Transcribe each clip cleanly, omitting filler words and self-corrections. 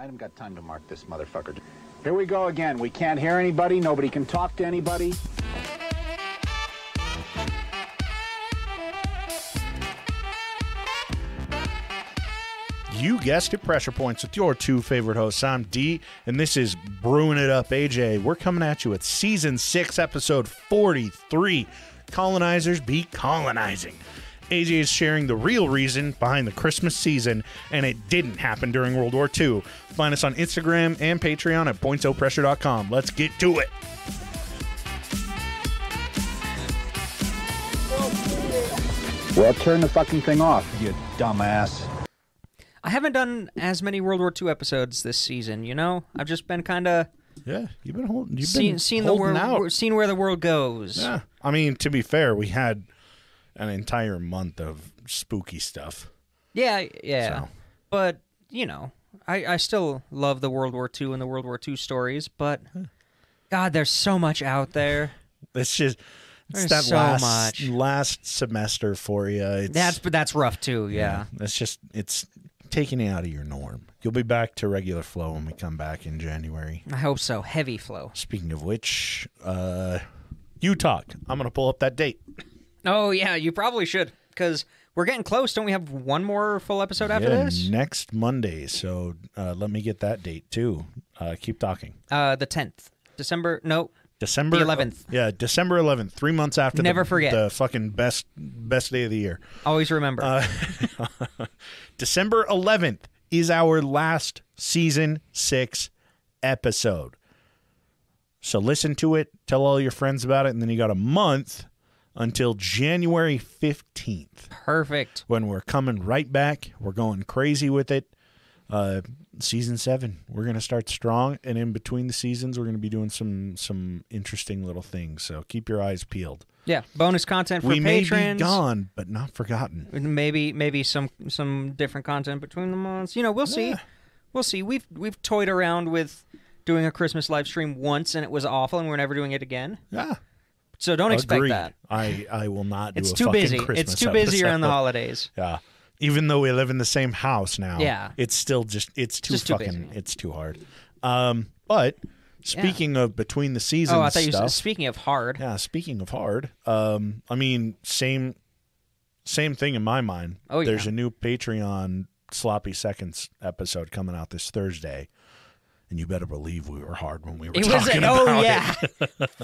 I haven't got time to mark this motherfucker. Here we go again. We can't hear anybody. Nobody can talk to anybody. You guessed it, Pressure Points with your two favorite hosts. I'm D, and this is Brewing It Up, AJ. We're coming at you with Season 6, Episode 43, Colonizers Be Colonizing. AJ is sharing the real reason behind the Christmas season, and it didn't happen during World War II. Find us on Instagram and Patreon at pointsopressure.com. Let's get to it. Well, turn the fucking thing off, you dumbass. I haven't done as many World War II episodes this season, you know? I've just been kind of... Yeah, you've been holding seen where the world goes. Yeah. I mean, to be fair, we had an entire month of spooky stuff. Yeah. So. But, you know, I still love the World War II and the World War II stories, but, God, there's so much out there. It's just... It's that last semester for you. That's rough, too, yeah. It's taking you out of your norm. You'll be back to regular flow when we come back in January. I hope so. Heavy flow. Speaking of which, you talk. I'm going to pull up that date. Oh, yeah, you probably should, because we're getting close. Don't we have one more full episode after this? Next Monday, so let me get that date, too. Keep talking. The 10th. December the 11th. Yeah, December 11th, 3 months after forget. the fucking best day of the year. Always remember. December 11th is our last Season 6 episode. So listen to it, tell all your friends about it, and then you got a month until January 15th. Perfect. When we're coming right back. We're going crazy with it. Season 7, we're going to start strong, and in between the seasons, we're going to be doing some interesting little things, so keep your eyes peeled. Yeah, bonus content for patrons. We may be gone, but not forgotten. Maybe some different content between the months. You know, we'll see. We'll see. We've toyed around with doing a Christmas live stream once, and it was awful, and we're never doing it again. Yeah. So don't expect that. I will not do it's a too fucking busy. Christmas It's too busy episode. around the holidays. Yeah. Even though we live in the same house now, it's still it's too hard. But speaking of between the seasons, I thought you said speaking of hard. Yeah, speaking of hard. I mean, same thing in my mind. Oh, There's a new Patreon Sloppy Seconds episode coming out this Thursday. And you better believe we were hard when we were talking about it.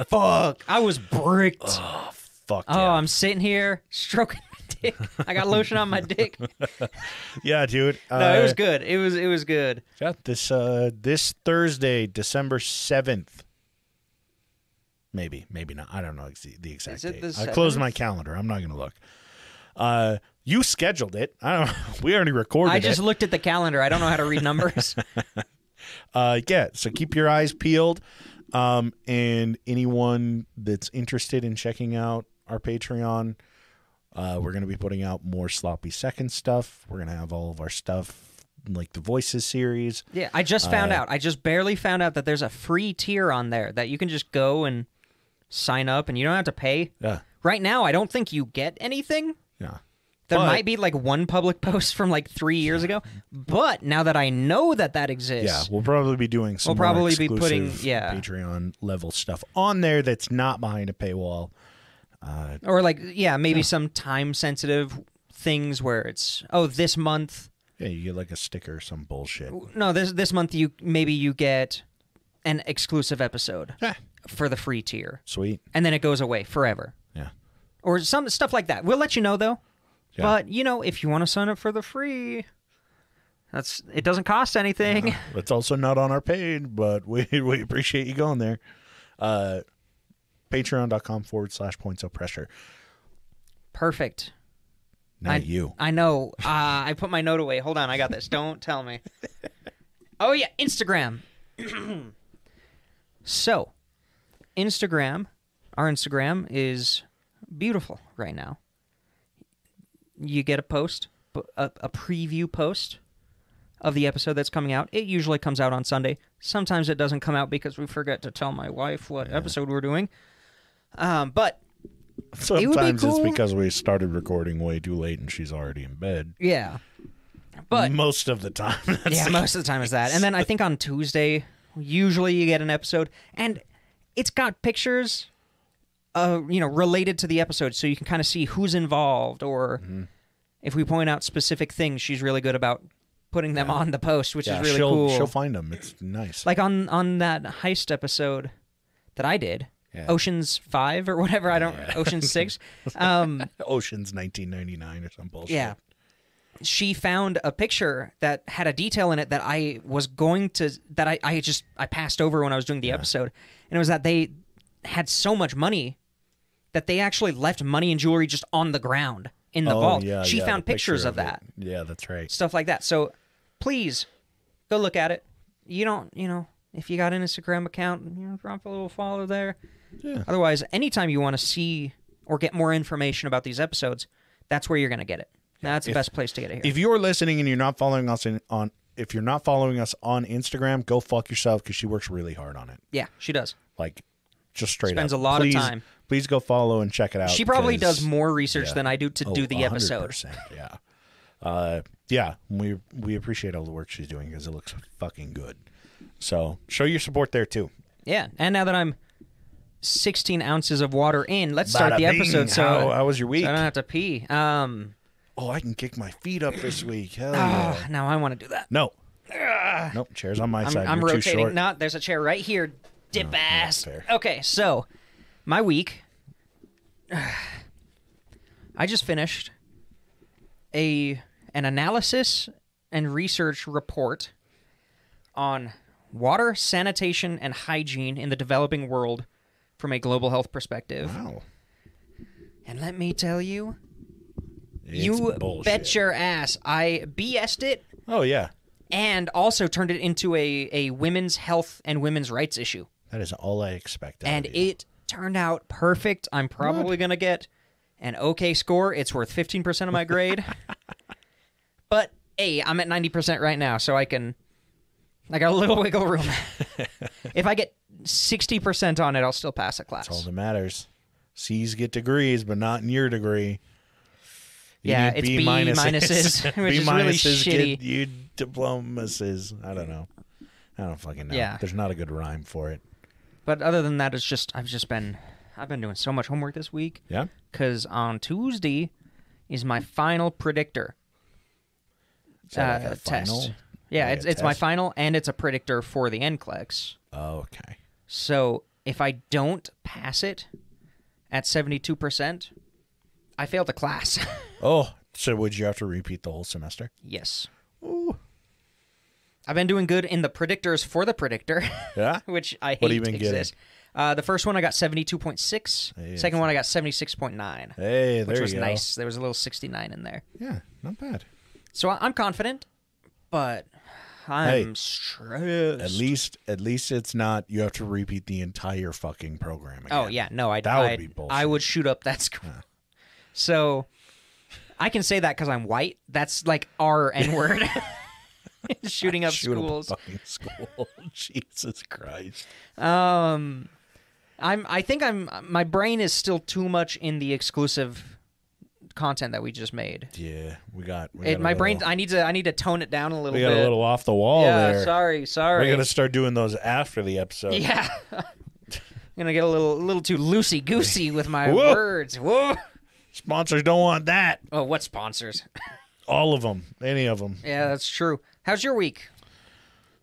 Fuck. I was bricked. Oh, fuck yeah. Oh, I'm sitting here stroking my dick. I got lotion on my dick. Yeah, dude. No, it was good. It was good. Yeah, this Thursday, December 7th. Maybe not. I don't know the exact date. I closed my calendar. I'm not going to look. You scheduled it. I don't. We already recorded it. I just looked at the calendar. I don't know how to read numbers. So keep your eyes peeled. And anyone that's interested in checking out our Patreon, we're going to be putting out more Sloppy Second stuff. We're going to have all of our stuff, like the Voices series. Yeah, I just found out. I just barely found out that there's a free tier on there that you can just go and sign up, and you don't have to pay. Yeah. Right now, I don't think you get anything. Yeah. There might be like one public post from like 3 years ago, but now that I know that exists, we'll probably be doing some more exclusive putting Patreon level stuff on there that's not behind a paywall, or like maybe some time sensitive things where it's this month. Yeah, you get like a sticker or some bullshit. No, this month you get an exclusive episode for the free tier. Sweet, and then it goes away forever. Yeah, or some stuff like that. We'll let you know though. Yeah. But, you know, if you want to sign up for the free, it doesn't cost anything. It's also not on our page, but we appreciate you going there. Patreon.com/pointsopressure. Perfect. You. I know. I put my note away. Hold on. I got this. Don't tell me. Oh, yeah. Instagram. So, our Instagram is beautiful right now. You get a post, a preview post of the episode that's coming out. It usually comes out on Sunday. Sometimes it doesn't come out because we forget to tell my wife what episode we're doing. But sometimes it's because we started recording way too late and she's already in bed. Yeah. But most of the time. yeah, most of the time is that. And then I think on Tuesday, usually you get an episode, and it's got pictures, related to the episode, so you can kind of see who's involved, or if we point out specific things, she's really good about putting them on the post, which is really cool. She'll find them. It's nice. Like on that heist episode that I did, Ocean's 5 or whatever, Ocean's 6. Ocean's 1999 or some bullshit. Yeah. She found a picture that had a detail in it that I was going to, that I passed over when I was doing the episode. And it was that they had so much money that they actually left money and jewelry just on the ground in the vault. Yeah, she found pictures of that. Yeah, that's right. Stuff like that. So please go look at it. You don't, if you got an Instagram account, drop a little follow there. Yeah. Otherwise, anytime you want to see or get more information about these episodes, that's where you're going to get it. That's the best place to get it here. If you're listening and you're not following us if you're not following us on Instagram, go fuck yourself, because she works really hard on it. Yeah, she does. Like, just straight Spends up. a lot of time. Please go follow and check it out. She probably does more research than I do to do the episode. 100%, yeah. We appreciate all the work she's doing, because it looks fucking good. So show your support there too. Yeah, and now that I'm 16 ounces of water in, let's start the episode. So how was your week? So I don't have to pee. I can kick my feet up this week. Hell yeah. Now I want to do that. No. Nope, chair's on my side. I'm You're rotating. too short. No, there's a chair right here. Dip ass. fair. Okay, so my week. I just finished an analysis and research report on water, sanitation, and hygiene in the developing world from a global health perspective. Wow. And let me tell you, It's you bullshit. bet your ass I BS'd it Oh, yeah. and also turned it into a women's health and women's rights issue. That is all I expect. And it turned out perfect. I'm probably going to get an okay score. It's worth 15% of my grade. But, hey, I'm at 90% right now, so I got a little wiggle room. If I get 60% on it, I'll still pass a class. That's all that matters. C's get degrees, but not in your degree. Yeah, it's B minuses, which is really shitty. Get you diplomas. I don't know. I don't fucking know. Yeah. There's not a good rhyme for it. But other than that, I've been doing so much homework this week. Yeah? Because on Tuesday is my final predictor Like a test. final? Yeah, Like a it's my test? final, and it's a predictor for the NCLEX. Oh, okay. So if I don't pass it at 72%, I fail the class. Oh, so would you have to repeat the whole semester? Yes. Ooh. I've been doing good in the predictors for the predictor. Yeah? Which I hate What have you been exists. The first one I got 72.6. Hey, Second one I got 76.9. Hey, there which you was go. nice. There was a little 69 in there. Yeah, not bad. So I'm confident, but I'm stressed. At least it's not you have to repeat the entire fucking program again. Oh yeah, no, That would be bullshit. I would shoot up that school. Yeah. So I can say that because I'm white. That's like our N-word. Shooting up Shoot schools. Up a fucking school. Jesus Christ. I think my brain is still too much in the exclusive content that we just made. Yeah, we got My brain. I need to tone it down a little We bit. got a little off the wall Yeah, there. sorry. We're gonna start doing those after the episode. Yeah. I'm gonna get a little too loosey goosey with my Whoa. words. Whoa. Sponsors don't want that. Oh, what sponsors? All of them. Any of them. Yeah, that's true. How's your week?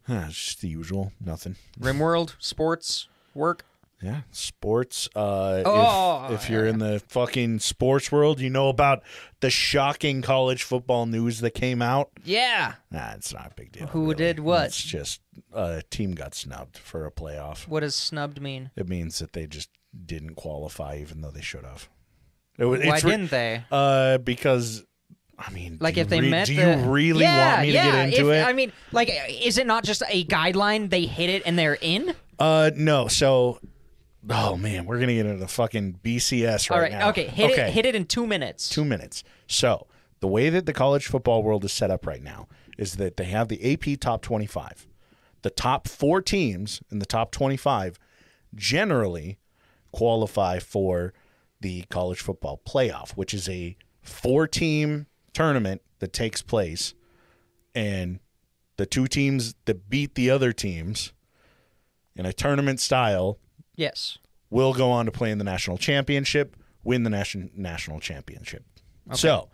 It's just the usual. Nothing. Rimworld, sports, work. Yeah, sports. If you're yeah. in the fucking sports world, you know about the shocking college football news that came out. Yeah. Nah, it's not a big deal. Who really. did what? It's just a team got snubbed for a playoff. What does snubbed mean? It means that they just didn't qualify, even though they should have. Why didn't they? Because. I mean, Like do if they you met do the... you really want me to get into it? I mean, like, is it not just a guideline? They hit it and they're in? No. So, oh man, we're gonna get into the fucking BCS All right. now. Okay. Hit it in 2 minutes. 2 minutes. So the way that the college football world is set up right now is that they have the AP top 25. The top 4 teams in the top 25 generally qualify for the college football playoff, which is a 4-team tournament that takes place And the two teams that beat the other teams in a tournament style Yes. will go on to play in the national championship, win the national championship. Okay. So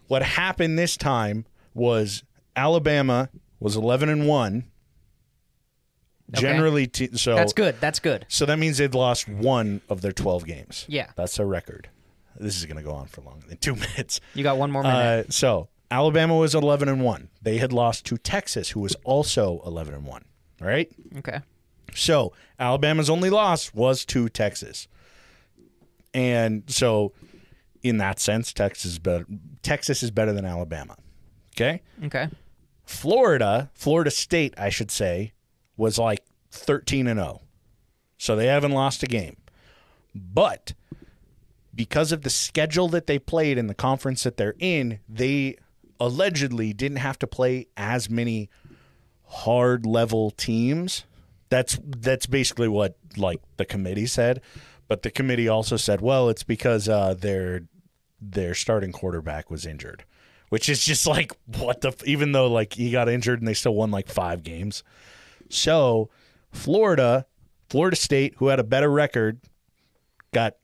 what happened this time was Alabama was 11-1. Okay. Generally, so That's good. That's good. So that means they'd lost one of their 12 games. Yeah. That's their record. This is going to go on for longer than 2 minutes. You got one more minute. So Alabama was 11-1. They had lost to Texas, who was also 11-1. All right. Okay. So Alabama's only loss was to Texas, and so in that sense, Texas is better than Alabama. Okay. Okay. Florida State, I should say, was like 13-0, so they haven't lost a game, but because of the schedule that they played in the conference that they're in, they allegedly didn't have to play as many hard level teams. That's basically what like the committee said, but the committee also said, well, it's because their starting quarterback was injured, which is just like what the even though like he got injured and they still won like 5 games. So Florida State, who had a better record, got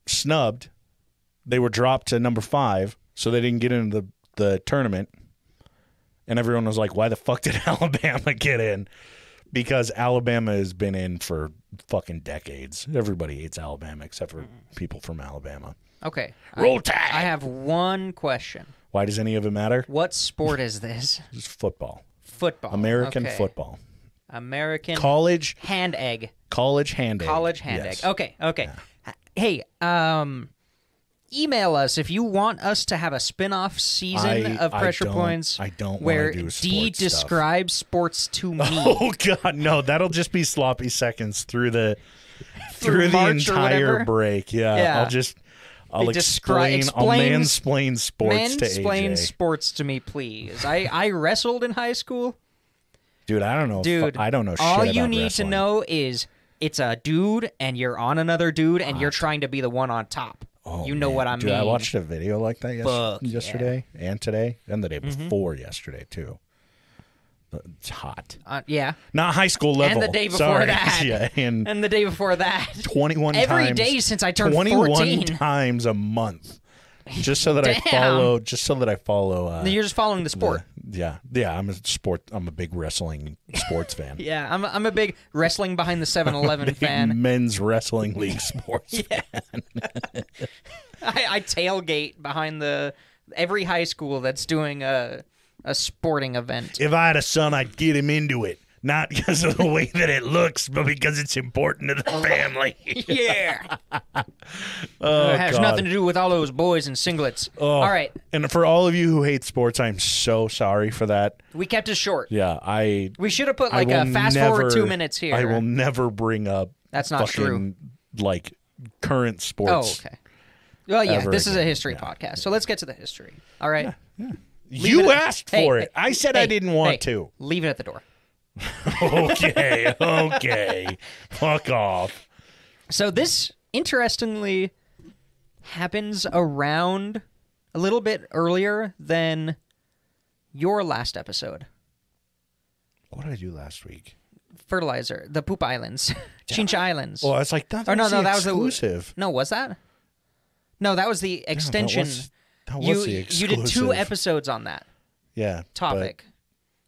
snubbed. They were dropped to number 5, so they didn't get into the tournament. And everyone was like, why the fuck did Alabama get in? Because Alabama has been in for fucking decades. Everybody hates Alabama except for people from Alabama. Okay. Roll Tide! I have one question. Why does any of it matter? What sport is this? It's football. Football. American Okay. football. American College hand egg. College hand egg. College hand Yes. egg. Okay. Hey, email us if you want us to have a spin-off season of Pressure Points. I don't where wanna do D sports stuff. describes sports to me. Oh God, no! That'll just be sloppy seconds through the March or entire whatever? break. Yeah, Yeah. I'll explain. I'll mansplain sports to Mansplain AJ. sports to me, please. I wrestled in high school. Dude, I don't know. Dude, I don't know. All shit you about need wrestling. to know is it's a dude, and you're on another dude, and you're trying to be the one on top. Oh, You know man. what I Dude, mean? I watched a video like that Fuck, yesterday and today and the day before yesterday too. It's hot. Yeah. Not high school level. And the day before Sorry. that. Yeah, and And the day before that. 21 Every times. day since I turned 21 14. times a month. Just so that Damn. I follow. You're just following the sport. Yeah. I'm a big wrestling sports fan. Yeah, I'm a big wrestling behind the 7-Eleven Big fan. men's wrestling league sports. Yeah. I tailgate behind every high school that's doing a sporting event. If I had a son, I'd get him into it. Not because of the way that it looks, but because it's important to the family. Yeah. Oh, It has God. nothing to do with all those boys in singlets. Oh. All right. And for all of you who hate sports, I'm so sorry for that. We kept it short. Yeah, We should have put I like a will fast never- forward 2 minutes here. I will never bring up That's not fucking, like current Oh, sports. okay. Well, yeah, ever this is a again. history podcast. So let's get to the history. All right. You it at- asked for Hey, it. I said I didn't want hey, to. Leave it at the door. Okay. Fuck off. So this, interestingly, happens around a little bit earlier than your last episode. What did I do last week? Fertilizer, the Poop Islands, Chincha Islands. Well, it's like that. Or no, was no, the that was exclusive. No, was that? No, that was the extension. That was the You exclusive. did 2 episodes on that Yeah. topic.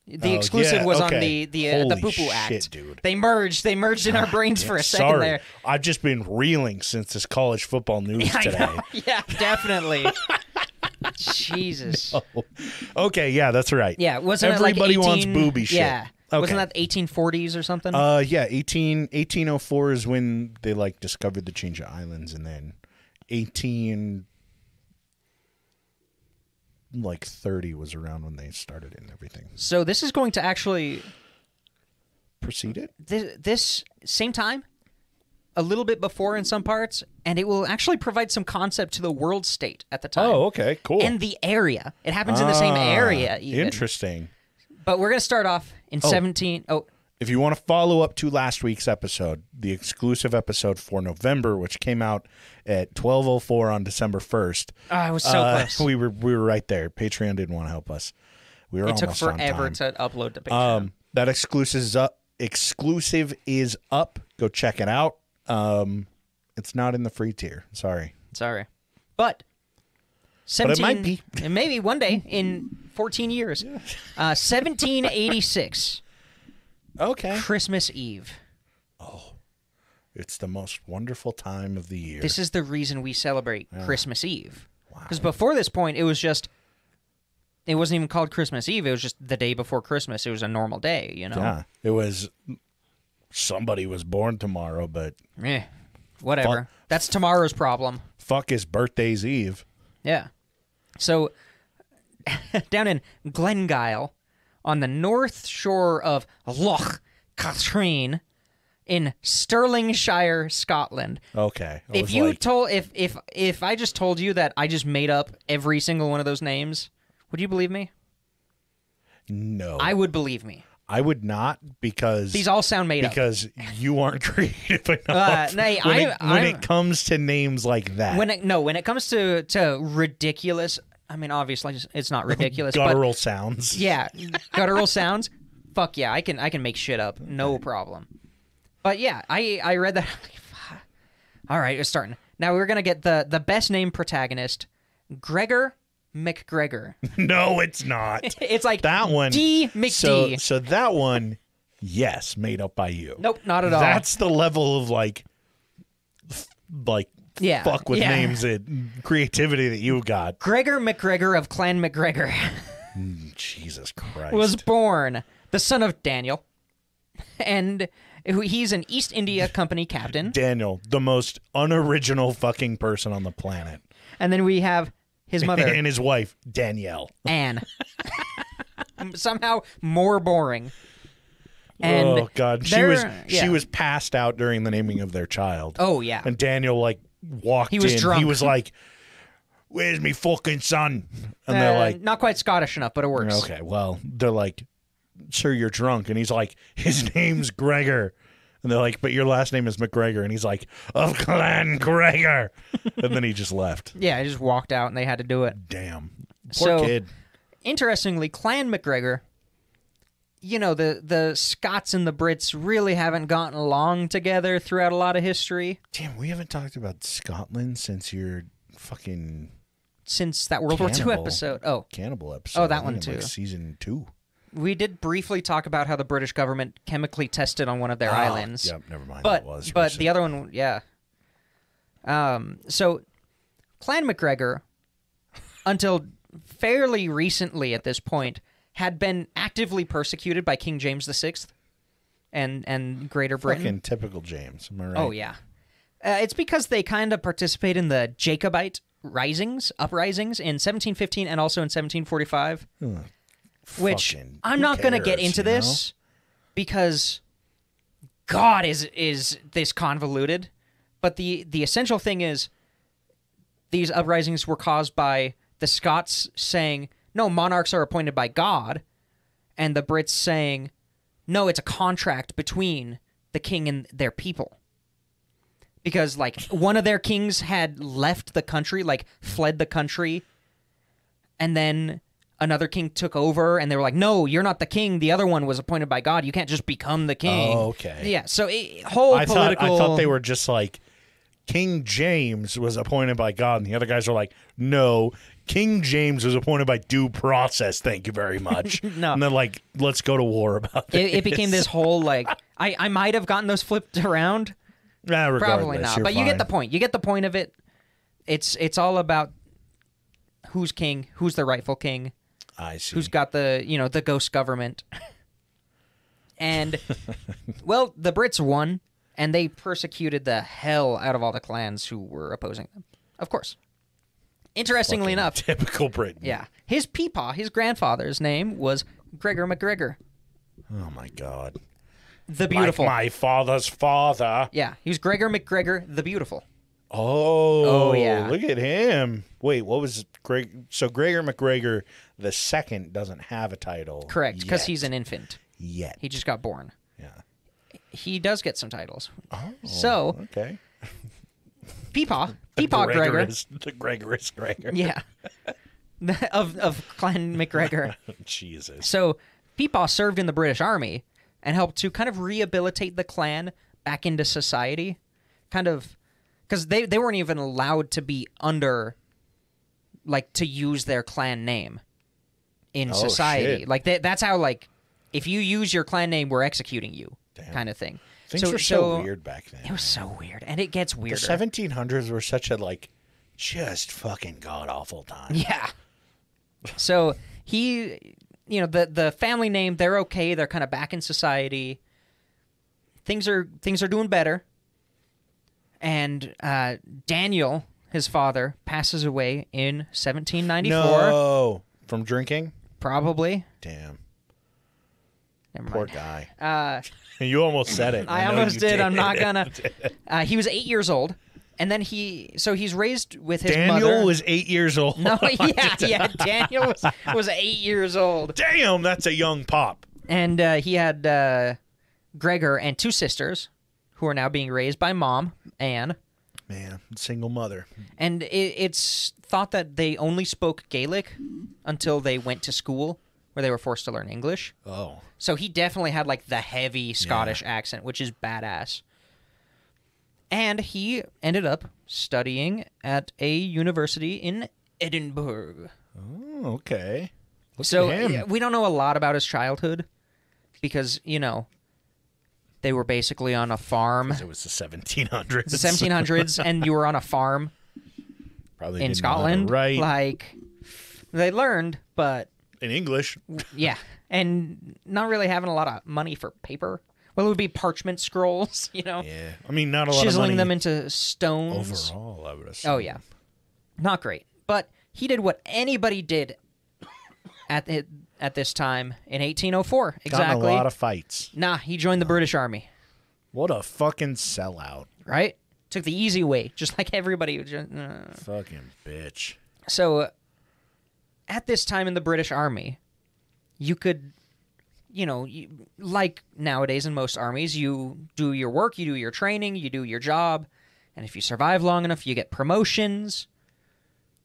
The Oh, exclusive yeah, was on okay. the Holy Poo Poo shit, Act. dude. They merged in our brains for a second Sorry. there. I've just been reeling since this college football news I today. know. Yeah, definitely. Jesus. Okay, yeah, that's right. Yeah, wasn't Everybody it like 18, wants booby shit. Yeah. Okay. Wasn't that 1840s or something? Yeah, 1804 is when they like discovered the Chincha Islands, and then 1830 was around when they started it and everything. So this is going to actually Proceeded? this same time, a little bit before in some parts, and it will actually provide some concept to the world state at the time. Oh, okay, cool. And the area. It happens in the same area even. Interesting. But we're going to start off in 17 If you want to follow up to last week's episode, the exclusive episode for November, which came out at 12:04 on December 1st. I was so close. We were right there. Patreon didn't want to help us. We were It took almost on forever time. to upload the picture. That exclusive is up. Go check it out. It's not in the free tier. Sorry. But 17, it might be. Maybe one day in 14 years. 1786. Okay. Christmas Eve. It's the most wonderful time of the year. This is the reason we celebrate Christmas Eve. Because before this point, it wasn't even called Christmas Eve. It was just the day before Christmas. It was a normal day, you know? Yeah. It was somebody was born tomorrow, but Whatever. That's tomorrow's problem. fuck his birthday's Eve. Yeah. So down in Glengyle, on the north shore of Loch Katrine, in Stirlingshire, Scotland. Okay. If I just told you that I just made up every single one of those names, would you believe me? No. I would believe me. I would not, because These all sound made up. Because you aren't creative enough when it comes to names like that. When it comes to ridiculous, I mean, obviously it's not ridiculous. Guttural but, sounds. Yeah, guttural sounds. Fuck yeah, I can make shit up, no problem. But yeah, I read that. All right, we're starting. Now we're gonna get the best named protagonist, Gregor McGregor. No, it's not. It's like that one. D McD. So that one, yes, made up by you. Nope, not at all. That's the level of like fuck with names and creativity that you got. Gregor McGregor of Clan McGregor Jesus Christ. was born the son of Daniel, and he's an East India Company captain. Daniel, the most unoriginal fucking person on the planet. And then we have his mother and his wife, Danielle. Anne. Somehow more boring. And oh God, she was passed out during the naming of their child. Oh yeah. And Daniel walked in. He was drunk. He was like, "Where's me fucking son?" And they're like, not quite Scottish enough, but it works. Okay, well, they're like, "Sir, you're drunk." And he's like, "His name's Gregor." And they're like, "But your last name is McGregor." And he's like, "Of Clan Gregor." And then he just left. Yeah, he just walked out and they had to do it. Damn. Poor kid. Interestingly, Clan McGregor, you know, the Scots and the Brits really haven't gotten along together throughout a lot of history. Damn, we haven't talked about Scotland since your fucking... Since that World War II episode. Oh. Cannibal episode. Oh, that one too. Like season 2. We did briefly talk about how the British government chemically tested on one of their islands. Yep, never mind. But, that was but recent. the other one, yeah. So, Clan McGregor, until fairly recently at this point, had been actively persecuted by King James VI and Greater Britain. Fucking typical James, am I right? Oh, yeah. It's because they kind of participate in the Jacobite uprisings in 1715 and also in 1745. Which I'm not going to get into this because God is this convoluted. But the essential thing is these uprisings were caused by the Scots saying, no, monarchs are appointed by God, and the Brits saying, no, it's a contract between the king and their people. Because, like, one of their kings had left the country, like, fled the country, and then another king took over, and they were like, no, you're not the king. The other one was appointed by God. You can't just become the king. Oh, okay. Yeah, so I thought they were just like, King James was appointed by God, and the other guys are like, no, King James was appointed by due process, thank you very much. No. And then, like, let's go to war about this. It became this whole, like, I might have gotten those flipped around. Probably not, but you get the point. You get the point of it. It's all about who's king, who's the rightful king. I see. Who's got the ghost government. And, well, the Brits won, and they persecuted the hell out of all the clans who were opposing them. Of course. Interestingly enough. Typical Britain. Yeah. His peepaw, his grandfather's name was Gregor McGregor. Oh, my God. The Beautiful. Like my father's father. Yeah. He was Gregor McGregor the Beautiful. Oh, yeah. Look at him. Wait, what was Greg? So Gregor McGregor the second doesn't have a title. Correct, because he's an infant. Yet. He just got born. Yeah. He does get some titles. Oh, so, okay. Peepaw Gregor. The Gregorous Gregor. Yeah. of Clan McGregor. Jesus. So Peepaw served in the British Army and helped to kind of rehabilitate the clan back into society, kind of, because they weren't even allowed to be under, like, to use their clan name in society. Shit. Like that's how, like, if you use your clan name, we're executing you, kind of thing. Things were so weird back then. It was so weird, and it gets weirder. The 1700s were such a, like, just fucking god-awful time. Yeah. So he, you know, the family name, they're okay. They're kind of back in society. Things are doing better. And Daniel, his father, passes away in 1794. No. From drinking? Probably. Damn. Never Poor mind. guy. You almost said it. I know almost you did. I'm not gonna. He was 8 years old, and then he's raised with his Daniel mother. was 8 years old. No, yeah. Daniel was 8 years old. Damn, that's a young pop. And he had Gregor and 2 sisters, who are now being raised by Mom, Anne. Man, single mother. And it's thought that they only spoke Gaelic until they went to school, where they were forced to learn English. Oh. So he definitely had, like, the heavy Scottish accent, which is badass. And he ended up studying at a university in Edinburgh. Oh, okay. Look So at him. we don't know a lot about his childhood because, you know, they were basically on a farm. It was the 1700s. The 1700s, and you were on a farm Probably in didn't know how to Scotland. write. Like, they learned, but In English. yeah, and not really having a lot of money for paper. Well, it would be parchment scrolls, you know, Yeah. I mean, not a lot of chiseling money them into stones. overall, I would assume. Oh yeah, not great. But he did what anybody did at this time in 1804. Got in Exactly. a lot of fights. Nah, he joined the British Army. What a fucking sellout. Right? Took the easy way, just like everybody. Fucking bitch. So, at this time in the British Army, you could, you know, like nowadays in most armies, you do your work, you do your training, you do your job, and if you survive long enough, you get promotions.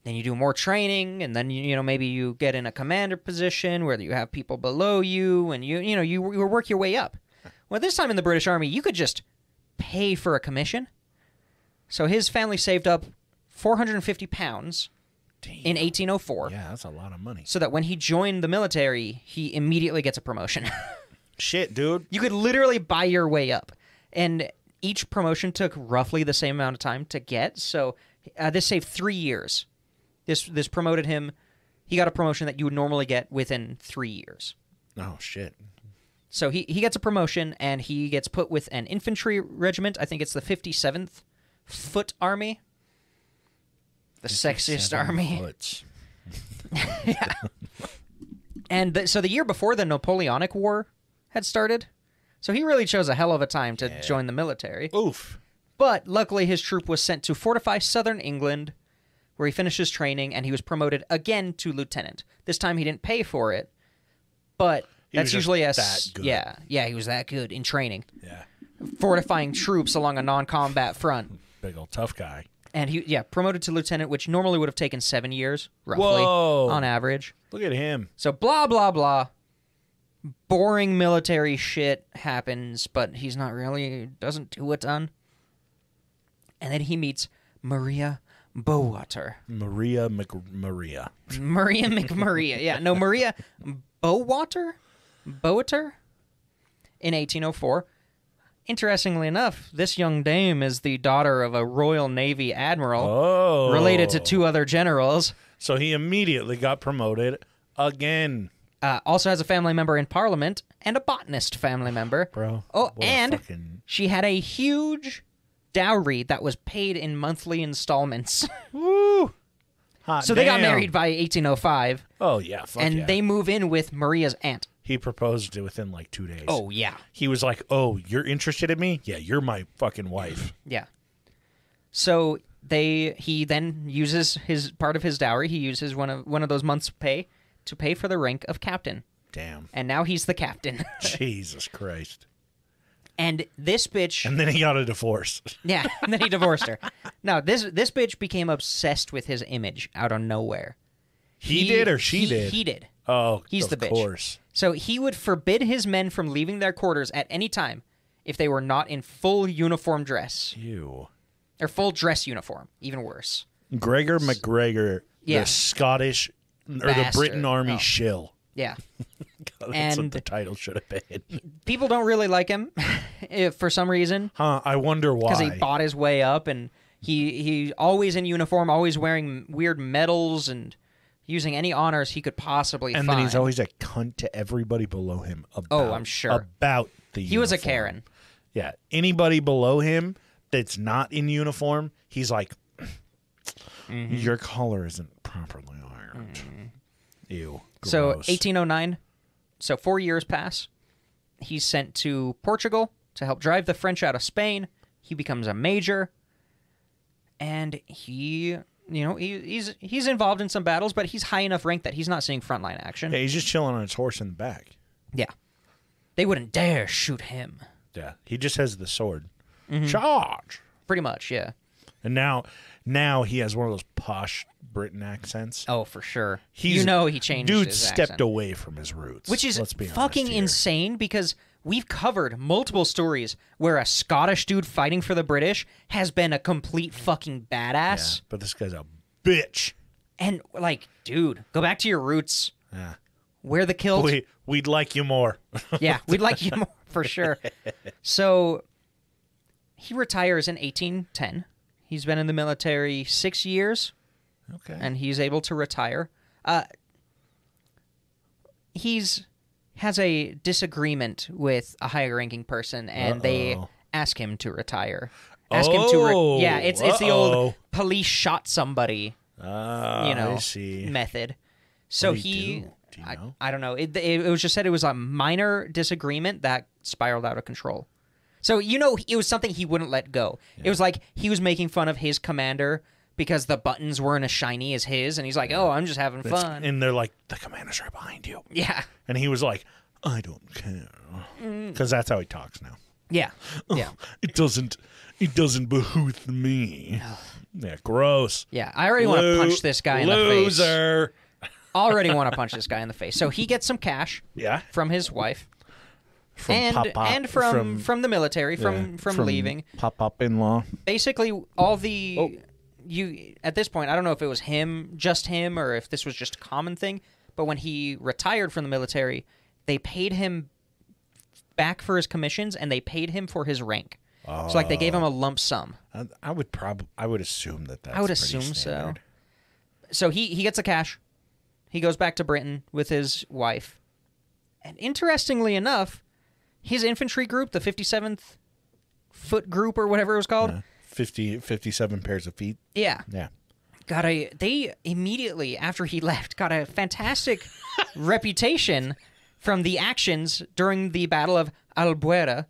Then you do more training, and then you know maybe you get in a commander position where you have people below you, and you work your way up. Well, this time in the British Army, you could just pay for a commission. So his family saved up £450 in 1804. Yeah, that's a lot of money. So that when he joined the military, he immediately gets a promotion. Shit, dude. You could literally buy your way up. And each promotion took roughly the same amount of time to get. So this saved 3 years. This promoted him. He got a promotion that you would normally get within 3 years. Oh, shit. So he gets a promotion, and he gets put with an infantry regiment. I think it's the 57th Foot Army. The sexiest army. Foots. Yeah. And so the year before, the Napoleonic War had started. So he really chose a hell of a time to join the military. Oof. But luckily, his troop was sent to fortify southern England, where he finished his training, and he was promoted again to lieutenant. This time he didn't pay for it, but that's was usually just that good. Yeah, he was that good in training, Yeah. fortifying troops along a non-combat front. Big old tough guy. And he promoted to lieutenant, which normally would have taken 7 years, roughly, Whoa. on average. Look at him. So blah, blah, blah. Boring military shit happens, but he's not really, doesn't do a ton. And then he meets Maria Bowater. Maria McMaria. Maria McMaria. Yeah, no, Maria Bowater in 1804. Interestingly enough, this young dame is the daughter of a Royal Navy admiral related to 2 other generals. So he immediately got promoted again. Also has a family member in Parliament and a botanist family member. Bro. Oh, what a and fucking- she had a huge dowry that was paid in monthly installments. Woo! Hot So they got damn. married by 1805, Oh, yeah. Fuck and yeah. they move in with Maria's aunt. He proposed within like 2 days. Oh, yeah. He was like, oh, you're interested in me? Yeah, you're my fucking wife. Yeah. So he then uses his part of his dowry. He uses one of those months' pay to pay for the rank of captain. Damn. And now he's the captain. Jesus Christ. And this bitch... And then he got a divorce. Yeah, and then he divorced her. No, this bitch became obsessed with his image out of nowhere. He did or she did? He did. Oh, He's the bitch. Of course. So he would forbid his men from leaving their quarters at any time if they were not in full uniform dress. Ew. Or full dress uniform, even worse. Gregor McGregor, Yeah. the Scottish or the Bastard. Britain Army Oh. shill. Yeah. God, that's And- what the title should have been. People don't really like him for some reason Huh, I wonder why. because he bought his way up and he always in uniform, always wearing weird medals and using any honors he could possibly and find. then he's always a cunt to everybody below him about, I'm sure. about the He was a uniform. Karen. Yeah, anybody below him that's not in uniform, he's like, your collar isn't properly ironed. Ew. So Gross. 1809, so 4 years pass. He's sent to Portugal to help drive the French out of Spain. He becomes a major, and he's involved in some battles, but he's high enough rank that he's not seeing frontline action. Yeah, he's just chilling on his horse in the back. Yeah, they wouldn't dare shoot him. Yeah, he just has the sword. Mm-hmm. Charge. Pretty much, yeah. And now he has one of those posh Britain accents. Oh, for sure. He's, he changed Dude his stepped accent. away from his roots. Which is Let's be honest fucking here. insane because we've covered multiple stories where a Scottish dude fighting for the British has been a complete fucking Yeah, badass. but this guy's a bitch. And, like, dude, go back to your roots. Yeah. Wear the kilt. We'd like you more. Yeah, we'd like you more, for sure. So he retires in 1810. He's been in the military 6 years, Okay. and he's able to retire. He's has a disagreement with a higher-ranking person, and they ask him to retire. Ask him to. Yeah, it's the old police shot somebody. I see. Method. So What do you he. do? Do you know? I don't know. It was just said it was a minor disagreement that spiraled out of control. So, it was something he wouldn't let go. Yeah. It was like he was making fun of his commander because the buttons weren't as shiny as his, and he's like, oh, I'm just having fun. And they're like, the commander's right behind you. Yeah. And he was like, I don't care. Because that's how he talks now. Yeah. Yeah. It doesn't behoove me. Yeah, gross. Yeah. I already want to punch this guy in the face. Loser. Already want to punch this guy in the face. So he gets some cash Yeah. from his wife. From And from the military, from leaving. Pop-up-in-law. Basically, all the at this point, I don't know if it was just him, or if this was just a common thing. But when he retired from the military, they paid him back for his commissions, and they paid him for his rank. So, like, they gave him a lump sum. I would assume that's I would pretty assume standard. so. So he gets the cash. He goes back to Britain with his wife. And interestingly enough, his infantry group, the 57th Foot Group or whatever it was called. 57 pairs of feet. Yeah. Yeah. They immediately, after he left, got a fantastic reputation from the actions during the Battle of Albuera.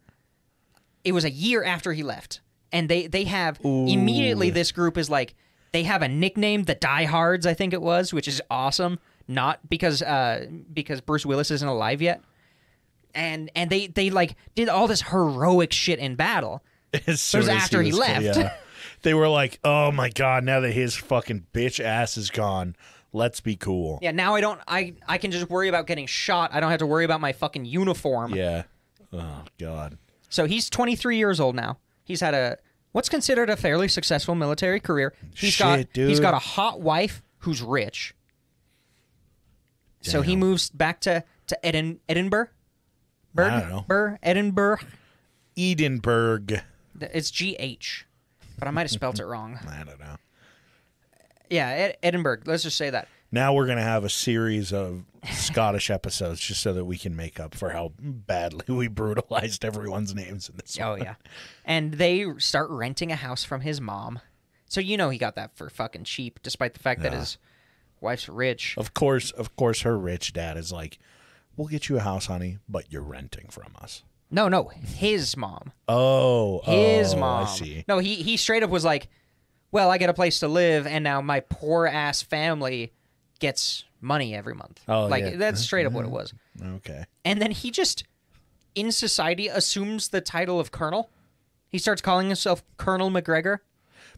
It was a year after he left. And they have, immediately this group is like, they have a nickname, the Diehards, I think it was, which is awesome. Not because Bruce Willis isn't alive yet. And they like did all this heroic shit in battle. As It was soon as after he left. Yeah. They were like, oh my God, now that his fucking bitch ass is gone, let's be cool. Yeah, now I can just worry about getting shot. I don't have to worry about my fucking uniform. Yeah. Oh, God. So he's 23 years old now. He's had what's considered a fairly successful military career. He's got a hot wife who's rich. So he moves back to Edinburgh. I don't know. Edinburgh. Edinburgh. It's GH, but I might have spelt it wrong. I don't know. Yeah, Edinburgh. Let's just say that. Now we're going to have a series of Scottish episodes just so that we can make up for how badly we brutalized everyone's names in this Oh, one. yeah. And they start renting a house from his mom. So he got that for fucking cheap, despite the fact that his wife's rich. Of course, her rich dad is like, we'll get you a house, honey, but you're renting from us. No, his mom. His mom. I see. No, he straight up was like, well, I get a place to live, and now my poor-ass family gets money every month. Oh, yeah. That's straight up what it was. Okay. And then he just, in society, assumes the title of colonel. He starts calling himself Colonel McGregor.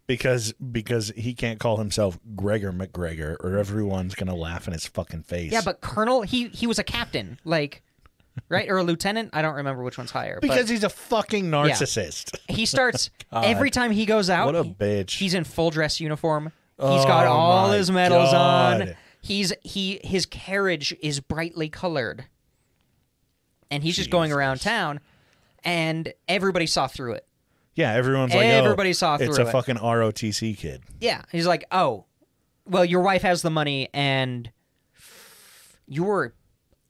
because he can't call himself Gregor McGregor, or everyone's gonna laugh in his fucking face. Yeah, but Colonel, he was a captain, like, right, or a lieutenant. I don't remember which one's higher. Because he's a fucking narcissist. Yeah. He starts every time he goes out. What a bitch! He's in full dress uniform. He's got all his medals on. His carriage is brightly colored, and he's just going around town, and everybody saw through it. Yeah, everyone's like, everybody saw through it. It's a fucking ROTC kid. Yeah, he's like, oh, well, your wife has the money, and you were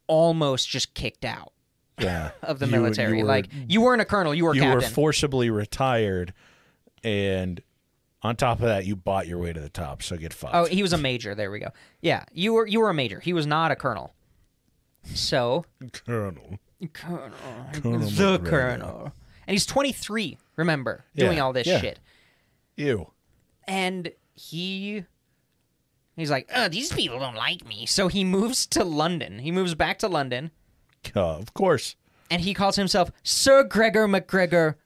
almost just kicked out. Yeah, of the military. Like, you weren't a colonel, you were captain. You were forcibly retired, and on top of that, you bought your way to the top, so get fucked. Oh, he was a major. There we go. Yeah, you were a major. He was not a colonel. So Colonel. The colonel. And he's 23, remember, doing all this shit. Ew. And he's like, these people don't like me. So he moves to London. He moves back to London. Of course. And he calls himself Sir Gregor McGregor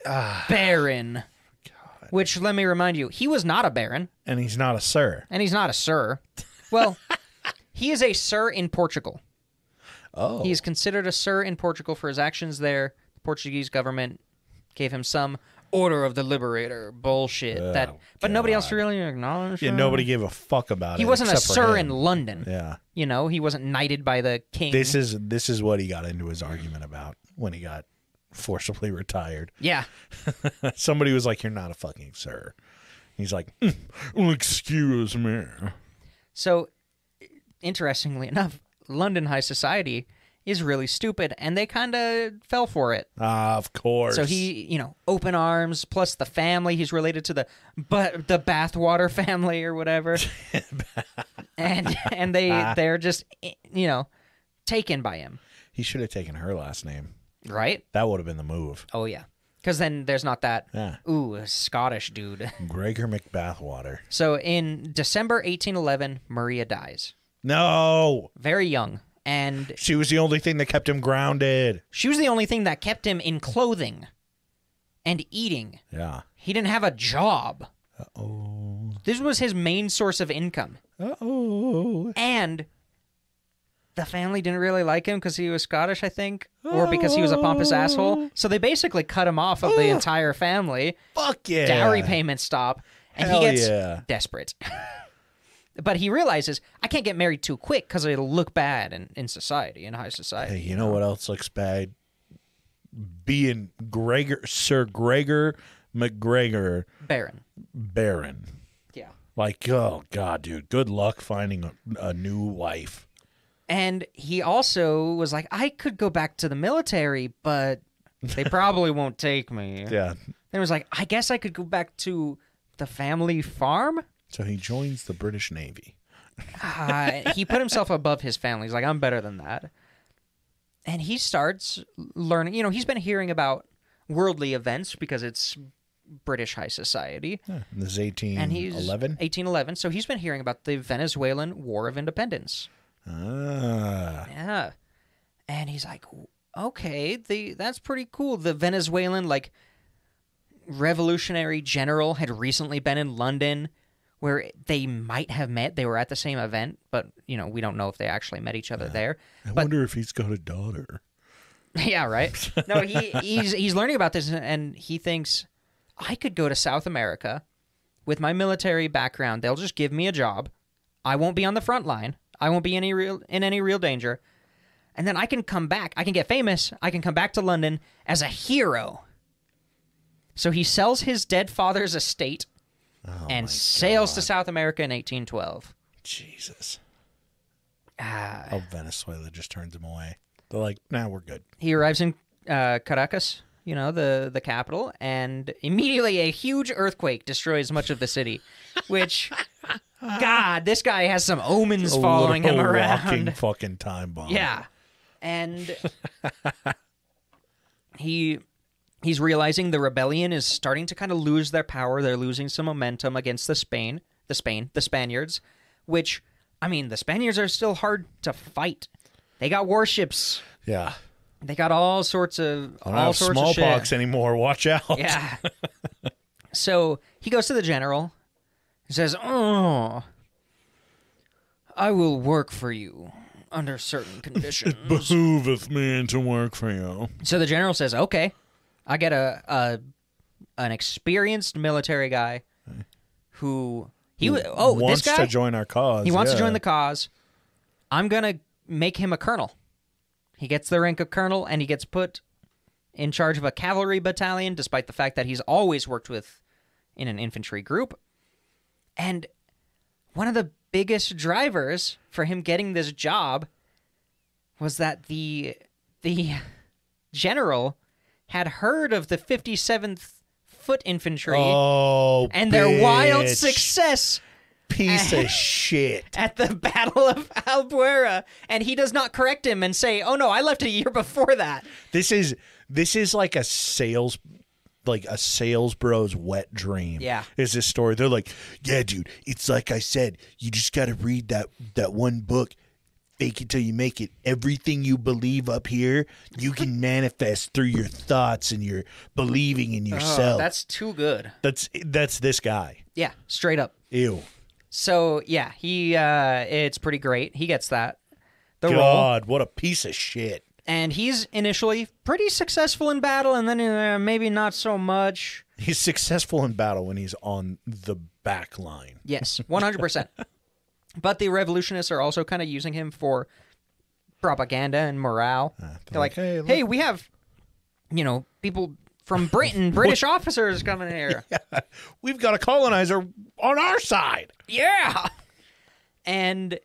Baron. God. Which, let me remind you, he was not a baron. And he's not a sir. And he's not a sir. Well, he is a sir in Portugal. Oh. He's considered a sir in Portugal for his actions there. The Portuguese government gave him some Order of the Liberator bullshit. But nobody else really acknowledged him. Yeah, nobody gave a fuck about it. He wasn't a sir in London. Yeah. You know, he wasn't knighted by the king. This is what he got into his argument about when he got forcibly retired. Yeah. Somebody was like, you're not a fucking sir. He's like, well, excuse me. So, interestingly enough, London high society is really stupid, and they kind of fell for it. Of course. So he, open arms, plus the family. He's related to the Bathwater family or whatever. and they're just, taken by him. He should have taken her last name. Right? That would have been the move. Oh, yeah. Because then there's not that, a Scottish dude. Gregor McBathwater. So in December 1811, Maria dies. No! Very young. And she was the only thing that kept him grounded. She was the only thing that kept him in clothing and eating. Yeah. He didn't have a job. Uh-oh. This was his main source of income. Uh-oh. And the family didn't really like him because he was Scottish, I think, or because he was a pompous asshole. So they basically cut him off of the entire family. Fuck yeah. Dowry payments stop. And he gets desperate. But he realizes, I can't get married too quick because it'll look bad in society, in high society. Hey, you know what else looks bad? Being Sir Gregor McGregor. Baron. Yeah. Like, oh, God, dude. Good luck finding a new wife. And he also was like, I could go back to the military, but they probably won't take me. Yeah. Then he was like, I guess I could go back to the family farm? So he joins the British Navy. He put himself above his family. He's like, I'm better than that. And he starts learning. He's been hearing about worldly events because it's British high society. Yeah, this is 1811? 1811. So he's been hearing about the Venezuelan War of Independence. Yeah. And he's like, okay, that's pretty cool. The Venezuelan, revolutionary general had recently been in London, where they might have met. They were at the same event, but, we don't know if they actually met each other there. I wonder if he's got a daughter. Yeah, right? No, he's learning about this, and he thinks, I could go to South America with my military background. They'll just give me a job. I won't be on the front line. I won't be in any real danger. And then I can come back. I can get famous. I can come back to London as a hero. So he sells his dead father's estate and sails to South America in 1812. Jesus. Venezuela just turns him away. They're like, nah, we're good. He arrives in Caracas, the capital, and immediately a huge earthquake destroys much of the city, which, God, this guy has some omens following him around. Walking fucking time bomb. Yeah. And he's realizing the rebellion is starting to kind of lose their power. They're losing some momentum against the Spaniards, which, the Spaniards are still hard to fight. They got warships. Yeah. They got all sorts of smallpox anymore. Watch out. Yeah. So he goes to the general He says, "Oh, I will work for you under certain conditions." It behooveth me to work for you. So the general says, "Okay, I get an experienced military guy who wants this guy to join our cause. He wants to join the cause. I'm gonna make him a colonel." He gets the rank of colonel, and he gets put in charge of a cavalry battalion, despite the fact that he's always worked in an infantry group. And one of the biggest drivers for him getting this job was that the general had heard of the 57th Foot Infantry and their wild success. Piece of shit. At the Battle of Albuera, and he does not correct him and say, "Oh no, I left a year before that." This is like a sales bro's wet dream. Yeah. Is this story? They're like, "Yeah, dude, it's like I said, you just got to read that one book. Fake it till you make it. Everything you believe up here, you can manifest through your thoughts and your believing in yourself." Oh, that's too good. That's this guy. Yeah, straight up. Ew. So yeah, it's pretty great. He gets the role. God, what a piece of shit. And he's initially pretty successful in battle, and then maybe not so much. He's successful in battle when he's on the back line. Yes, 100%. But the revolutionists are also kind of using him for propaganda and morale. They're like, hey, we have, people from Britain, British officers coming here. Yeah, we've got a colonizer on our side. Yeah. And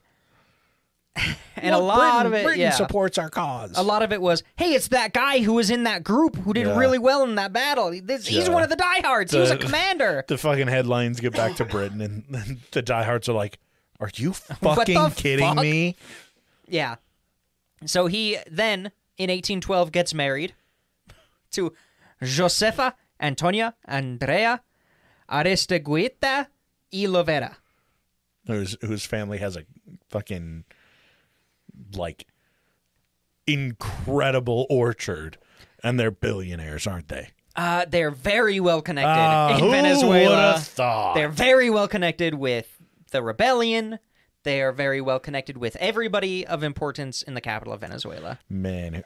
a lot of it, Britain supports our cause. A lot of it was, hey, it's that guy who was in that group who did really well in that battle. He's one of the diehards. He was a commander. The fucking headlines get back to Britain, and the diehards are like, "Are you fucking kidding me?" Yeah. So he then, in 1812, gets married to Josefa Antonia Andrea Aristeguieta y Lovera, whose family has a fucking incredible orchard, and they're billionaires, aren't they? They're very well connected in Venezuela. Who would have thought? They're very well connected with the rebellion. They are very well connected with everybody of importance in the capital of Venezuela. Man,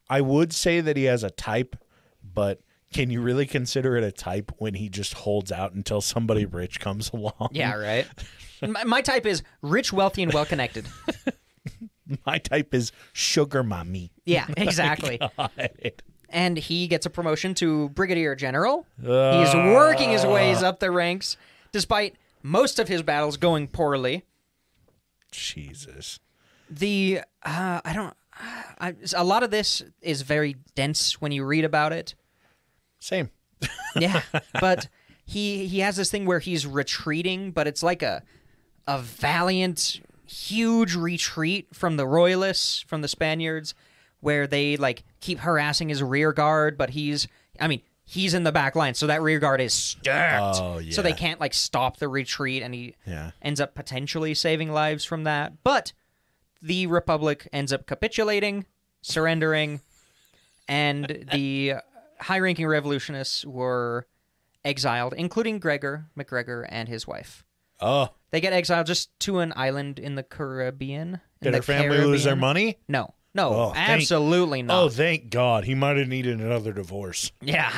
I would say that he has a type, but can you really consider it a type when he just holds out until somebody rich comes along? Yeah, right. My type is rich, wealthy, and well connected. My type is sugar mommy. Yeah, exactly. And he gets a promotion to brigadier general. He's working his ways up the ranks, despite most of his battles going poorly. Jesus. A lot of this is very dense when you read about it. Same. Yeah, but he has this thing where he's retreating, but it's like a valiant, huge retreat from the royalists, from the Spaniards, where they keep harassing his rear guard, but he's in the back line, so that rear guard is stacked. Oh, yeah. So they can't stop the retreat, and he ends up potentially saving lives from that. But the Republic ends up capitulating, surrendering, and the high-ranking revolutionists were exiled, including MacGregor and his wife. Oh. They get exiled just to an island in the Caribbean. Did their family lose their money? No, absolutely not. Oh, thank God. He might have needed another divorce. Yeah.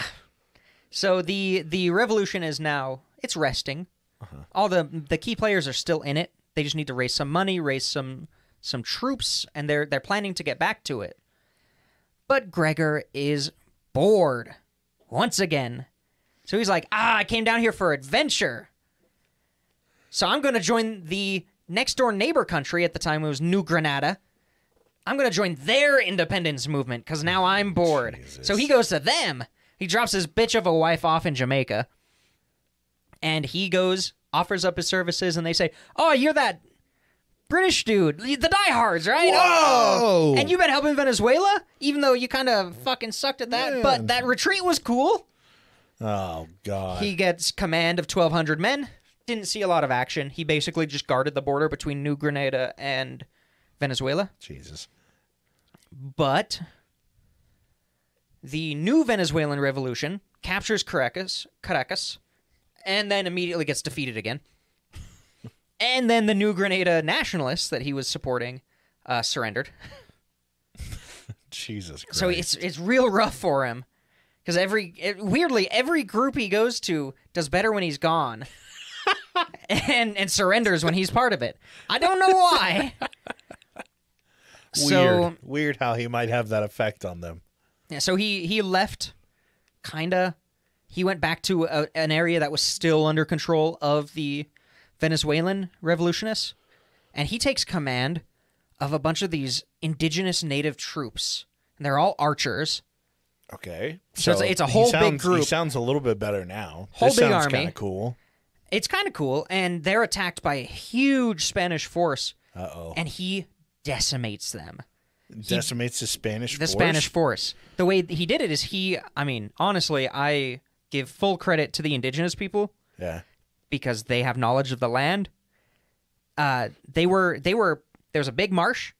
So the revolution is now, it's resting. All the key players are still in it. They just need to raise some money, raise some troops, and they're planning to get back to it. But Gregor is bored once again. So he's like, I came down here for adventure. So I'm going to join the next door neighbor country. At the time it was New Granada. I'm going to join their independence movement because now I'm bored. Jesus. So he goes to them. He drops his bitch of a wife off in Jamaica. And he goes, offers up his services, and they say, oh, you're that British dude, the diehards, right? Whoa! Oh. And you've been helping Venezuela, even though you kind of fucking sucked at that. Man. But that retreat was cool. Oh, God. He gets command of 1,200 men. Didn't see a lot of action. He basically just guarded the border between New Granada and Venezuela. Jesus. But the new Venezuelan revolution captures Caracas, and then immediately gets defeated again. And then the New Grenada nationalists that he was supporting surrendered. Jesus Christ. So it's real rough for him. Because weirdly, every group he goes to does better when he's gone. and surrenders when he's part of it. I don't know why. Weird how he might have that effect on them. Yeah, so he left, kinda. He went back to an area that was still under control of the Venezuelan revolutionists, and he takes command of a bunch of these indigenous native troops. And they're all archers. Okay. So it's a whole big group. He sounds a little bit better now. Whole this big sounds army. kind of cool. It's kind of cool, and they're attacked by a huge Spanish force. Uh-oh. And he decimates them. Decimates the Spanish force? The Spanish force. The way he did it is honestly, I give full credit to the indigenous people. Yeah. Because they have knowledge of the land. There was a big marsh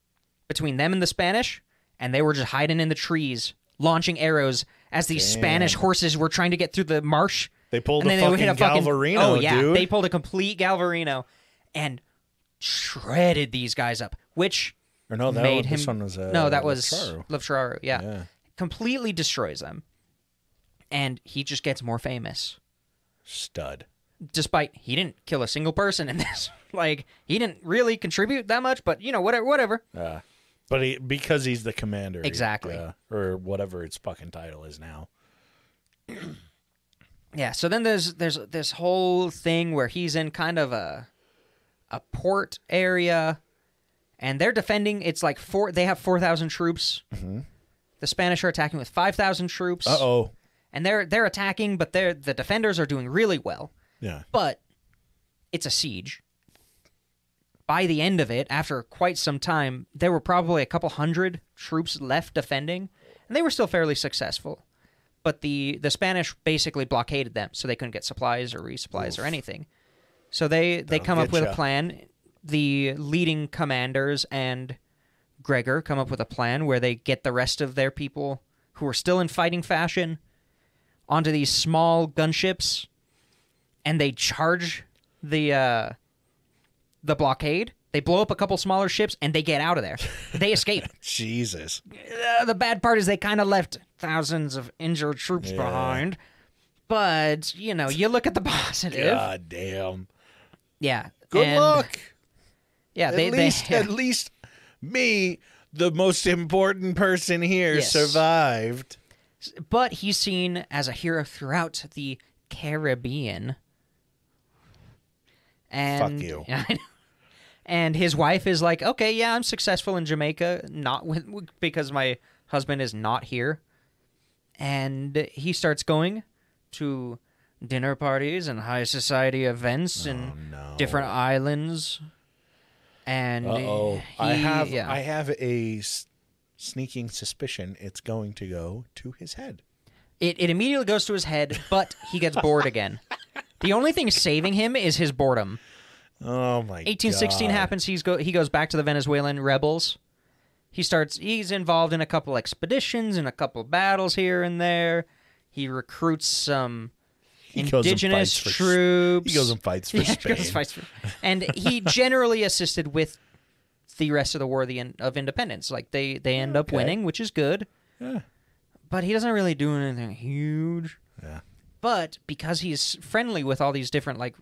between them and the Spanish, and they were just hiding in the trees, launching arrows as these Spanish horses were trying to get through the marsh. They pulled a fucking Galvarino, oh, yeah, dude. They pulled a complete Galvarino and shredded these guys up, which made him... This one was that was Leftraro. yeah. Completely destroys them. And he just gets more famous. Stud. Despite he didn't kill a single person in this. Like, he didn't really contribute that much, but, whatever. But because he's the commander. Exactly. Or whatever its fucking title is now. Yeah, so then there's this whole thing where he's in kind of a port area, and they're defending. It's like they have 4,000 troops. Mm-hmm. The Spanish are attacking with 5,000 troops. Uh-oh. And they're attacking, but the defenders are doing really well. Yeah. But it's a siege. By the end of it, after quite some time, there were probably a couple hundred troops left defending, and they were still fairly successful. But the Spanish basically blockaded them, so they couldn't get supplies or resupplies or anything. So they come up with a plan. The leading commanders and Gregor come up with a plan where they get the rest of their people who are still in fighting fashion onto these small gunships, and they charge the blockade. They blow up a couple smaller ships, and they get out of there. They escape. Jesus. The bad part is they kind of left thousands of injured troops behind. But, you look at the positive. God damn. Yeah. Good luck. Yeah, at least me, the most important person here, survived. But he's seen as a hero throughout the Caribbean. And, fuck you. And his wife is like, okay, yeah, I'm successful in Jamaica, because my husband is not here. And he starts going to dinner parties and high society events in different islands. And I have a sneaking suspicion it's going to go to his head. It immediately goes to his head, but he gets bored again. The only thing saving him is his boredom. Oh my 1816 God. happens. He goes back to the Venezuelan rebels. He's involved in a couple expeditions and a couple battles here and there. He recruits some indigenous troops. He goes and fights for Spain. And he generally assisted with the rest of the War of Independence. Like, they end up winning, which is good. Yeah. But he doesn't really do anything huge. Yeah. But because he's friendly with all these different, like,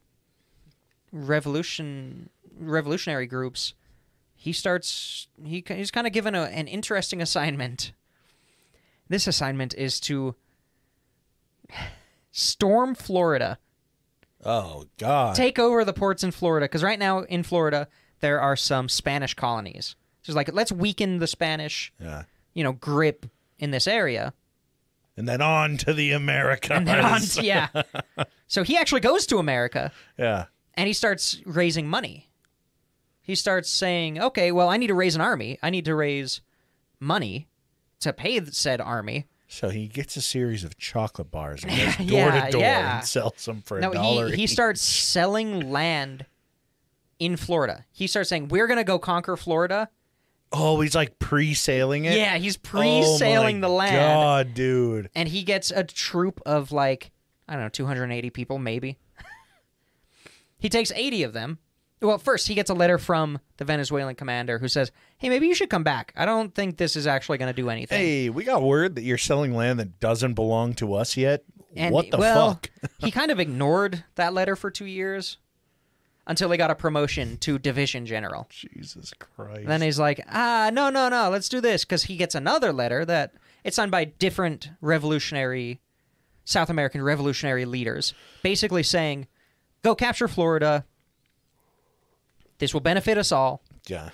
revolutionary groups, he's kind of given an interesting assignment. This assignment is to storm Florida. Oh, God. Take over the ports in Florida, because right now in Florida there are some Spanish colonies. So it's like, let's weaken the Spanish grip in this area. And then on to the Americas. So he actually goes to America. Yeah. And he starts raising money. He starts saying, okay, well, I need to raise an army. I need to raise money to pay said army. So he gets a series of chocolate bars and goes door to door and sells them for $1 he each. starts selling land in Florida. He starts saying, we're going to go conquer Florida. Oh, he's like pre-sailing it? Yeah, he's pre-sailing the land. Oh, my God, dude. And he gets a troop of, like, I don't know, 280 people, maybe. He takes 80 of them, Well, first, he gets a letter from the Venezuelan commander who says, hey, maybe you should come back. I don't think this is actually going to do anything. Hey, we got word that you're selling land that doesn't belong to us yet. And, what the well, fuck? He kind of ignored that letter for 2 years until he got a promotion to division general. Jesus Christ. Then he's like, no, let's do this, because he gets another letter that it's signed by different South American revolutionary leaders, basically saying, go capture Florida. This will benefit us all. Yeah.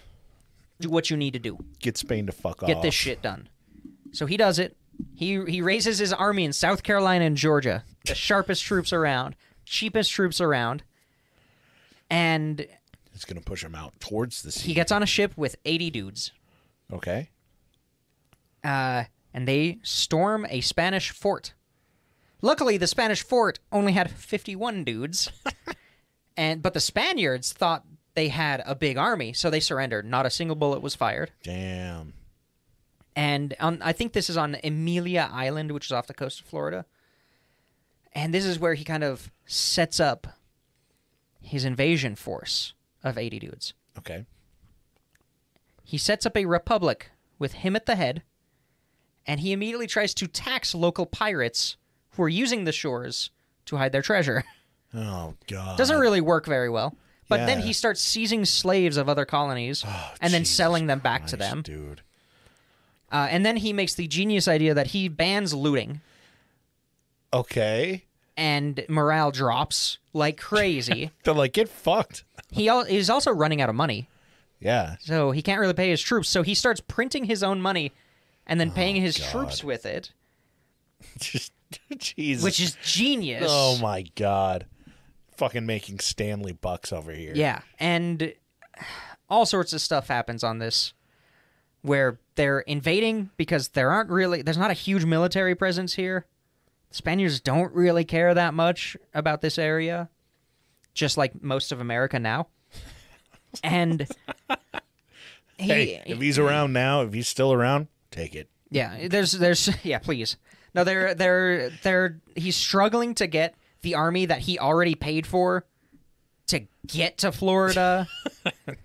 Do what you need to do. Get Spain to fuck off. Get this shit done. So he does it. He raises his army in South Carolina and Georgia, the sharpest troops around, cheapest troops around, and It's going to push him out towards the sea. he gets on a ship with 80 dudes. Okay. And they storm a Spanish fort. Luckily, the Spanish fort only had 51 dudes, but the Spaniards thought they had a big army, so they surrendered. Not a single bullet was fired. Damn. And I think this is on Amelia Island, which is off the coast of Florida. And this is where he kind of sets up his invasion force of 80 dudes. Okay. He sets up a republic with him at the head, and he immediately tries to tax local pirates who are using the shores to hide their treasure. Oh, God. Doesn't really work very well. But then Yeah. he starts seizing slaves of other colonies and then Jesus selling them back to Christ, them. Dude. And then he makes the genius idea that he bans looting, Okay. and morale drops like crazy. They're like, get fucked. He's also running out of money, Yeah. so he can't really pay his troops. So he starts printing his own money and then paying his God. troops with it, Just, Jesus. which is genius. Oh, my God. Fucking making Stanley bucks over here. Yeah, and all sorts of stuff happens on this where they're invading because there's not a huge military presence here. Spaniards don't really care that much about this area, just like most of America now. And Hey, if he's around now, if he's still around, take it. yeah, there's yeah, please. No, he's struggling to get the army that he already paid for to get to Florida.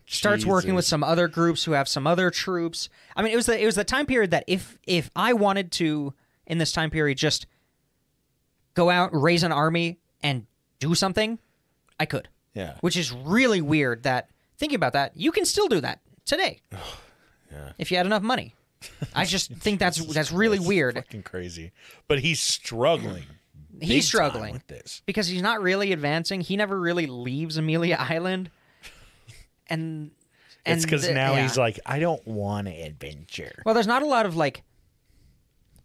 Starts working with some other groups who have some other troops. I mean, it was the time period that if I wanted to in this time period just go out, raise an army, and do something, I could. Yeah. Which is really weird that, thinking about that, you can still do that today. Yeah. If you had enough money. I just think that's really weird. Fucking crazy. But he's struggling. He's big struggling time with this. because he's not really advancing. He never really leaves Amelia Island. And It's because now yeah. he's like, I don't want an adventure. Well, there's not a lot of like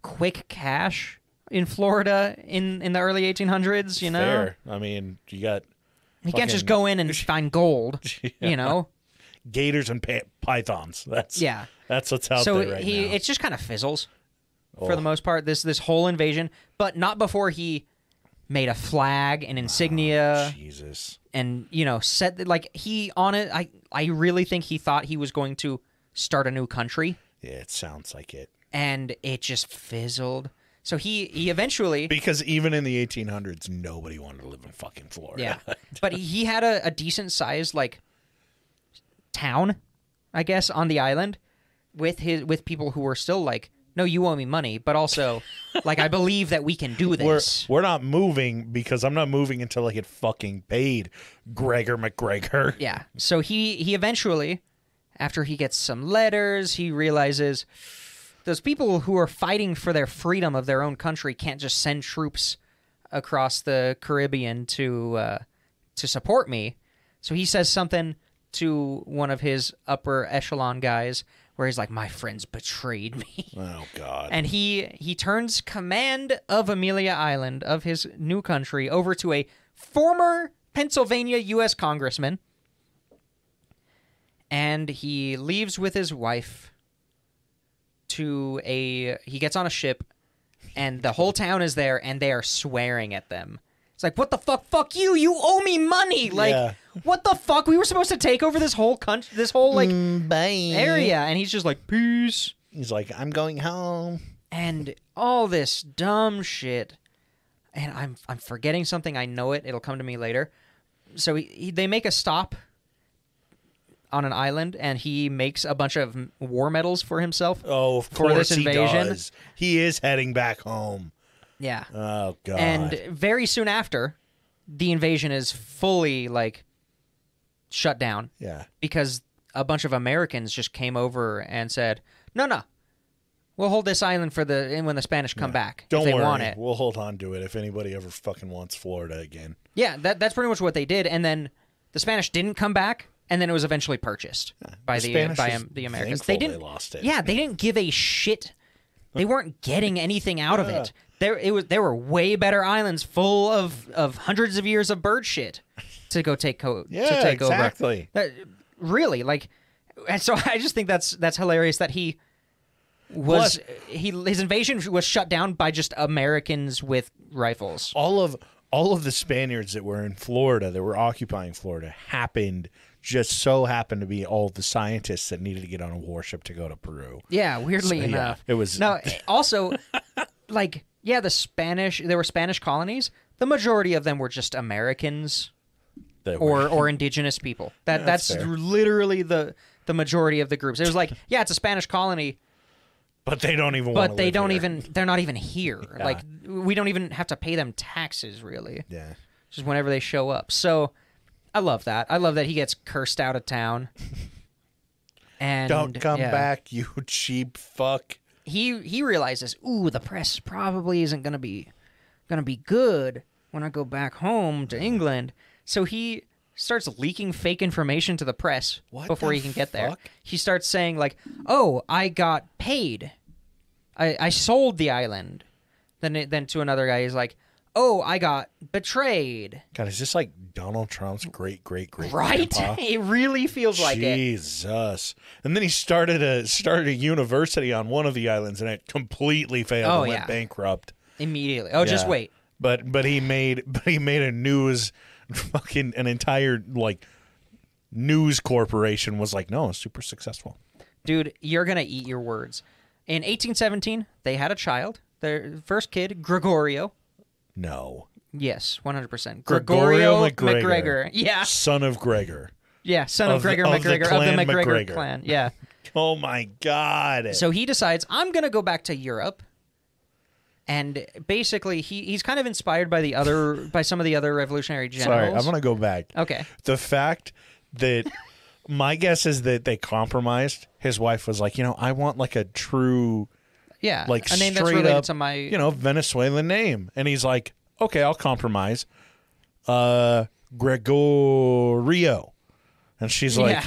quick cash in Florida in the early 1800s, you know? Fair. I mean, you got He can't just go in and find gold, you know? gators and pythons. That's what's out So there right now. it just kind of fizzles for the most part, this whole invasion, but not before he made a flag, an insignia, Jesus. and, you know, set like he on it. I really think he thought he was going to start a new country, Yeah, it sounds like it. and it just fizzled. So he eventually, Because even in the 1800s, nobody wanted to live in fucking Florida. yeah, but he had a decent sized like town, I guess, on the island with people who were still like, no, you owe me money, but also like, I believe that we can do this. We're not moving because I'm not moving until I get fucking paid, Gregor McGregor. Yeah. So he eventually, after he gets some letters, he realizes those people who are fighting for their freedom of their own country can't just send troops across the Caribbean to support me. So he says something to one of his upper echelon guys where he's like, my friends betrayed me. Oh, God. And he turns command of Amelia Island, of his new country, over to a former Pennsylvania U.S. congressman. And he leaves with his wife he gets on a ship, and the whole town is there, and they are swearing at them. It's like, what the fuck? Fuck you! You owe me money! Like, Yeah. what the fuck? We were supposed to take over this whole country, this whole, like, bye. area. And he's just like, peace. He's like, I'm going home. And all this dumb shit. And I'm forgetting something. I know it. It'll come to me later. So they make a stop on an island, and he makes a bunch of war medals for himself. Oh, of for course this invasion. he does. He is heading back home. Yeah. Oh, God. And very soon after, the invasion is fully, like, shut down. Yeah. Because a bunch of Americans just came over and said, no, we'll hold this island for when the Spanish come back. Don't if they worry. want it. We'll hold on to it if anybody ever fucking wants Florida again. Yeah, that's pretty much what they did. And then the Spanish didn't come back, and then it was eventually purchased by the Americans. They lost it. Yeah, they didn't give a shit. They weren't getting anything out of it. There were way better islands full of hundreds of years of bird shit to go take over. Exactly. Really, like, and so I just think that's hilarious that his invasion was shut down by just Americans with rifles. All of the Spaniards that were in Florida, that were occupying Florida, happened to be all the scientists that needed to get on a warship to go to Peru. Yeah, weirdly enough. It was also like, yeah, there were Spanish colonies. The majority of them were just Americans or indigenous people. That's literally the majority of the groups. It was like, yeah, it's a Spanish colony, but they don't even But they don't even they're not even here. Yeah. Like, we don't even have to pay them taxes, really. Yeah. Just whenever they show up. So I love that. I love that he gets cursed out of town. And don't come back, you cheap fuck. He realizes, ooh, the press probably isn't gonna be good when I go back home to England. So he starts leaking fake information to the press before he can get there. He starts saying, like, oh, I got paid. I sold the island. Then to another guy, he's like, oh, I got betrayed. God, is this like Donald Trump's great right? grandpa? It really feels like it. Jesus. And then he started a university on one of the islands, and it completely failed and went bankrupt immediately. Oh, just wait. But he made a news fucking an entire like news corporation was like, no, it's super successful. Dude, you're gonna eat your words. In 1817, they had a child. Their first kid, Gregorio. No. Yes, 100%. Gregorio McGregor. Yeah. Son of Gregor. Yeah, son of Gregor McGregor of the McGregor clan. Yeah. Oh my God. So he decides, I'm gonna go back to Europe. And basically, he's kind of inspired by some of the other revolutionary generals. Sorry, I'm going to go back. Okay. The fact that my guess is that they compromised. His wife was like, I want like a true, like a name that's straight related up, to my, Venezuelan name. And he's like, okay, I'll compromise. Gregorio. And she's like,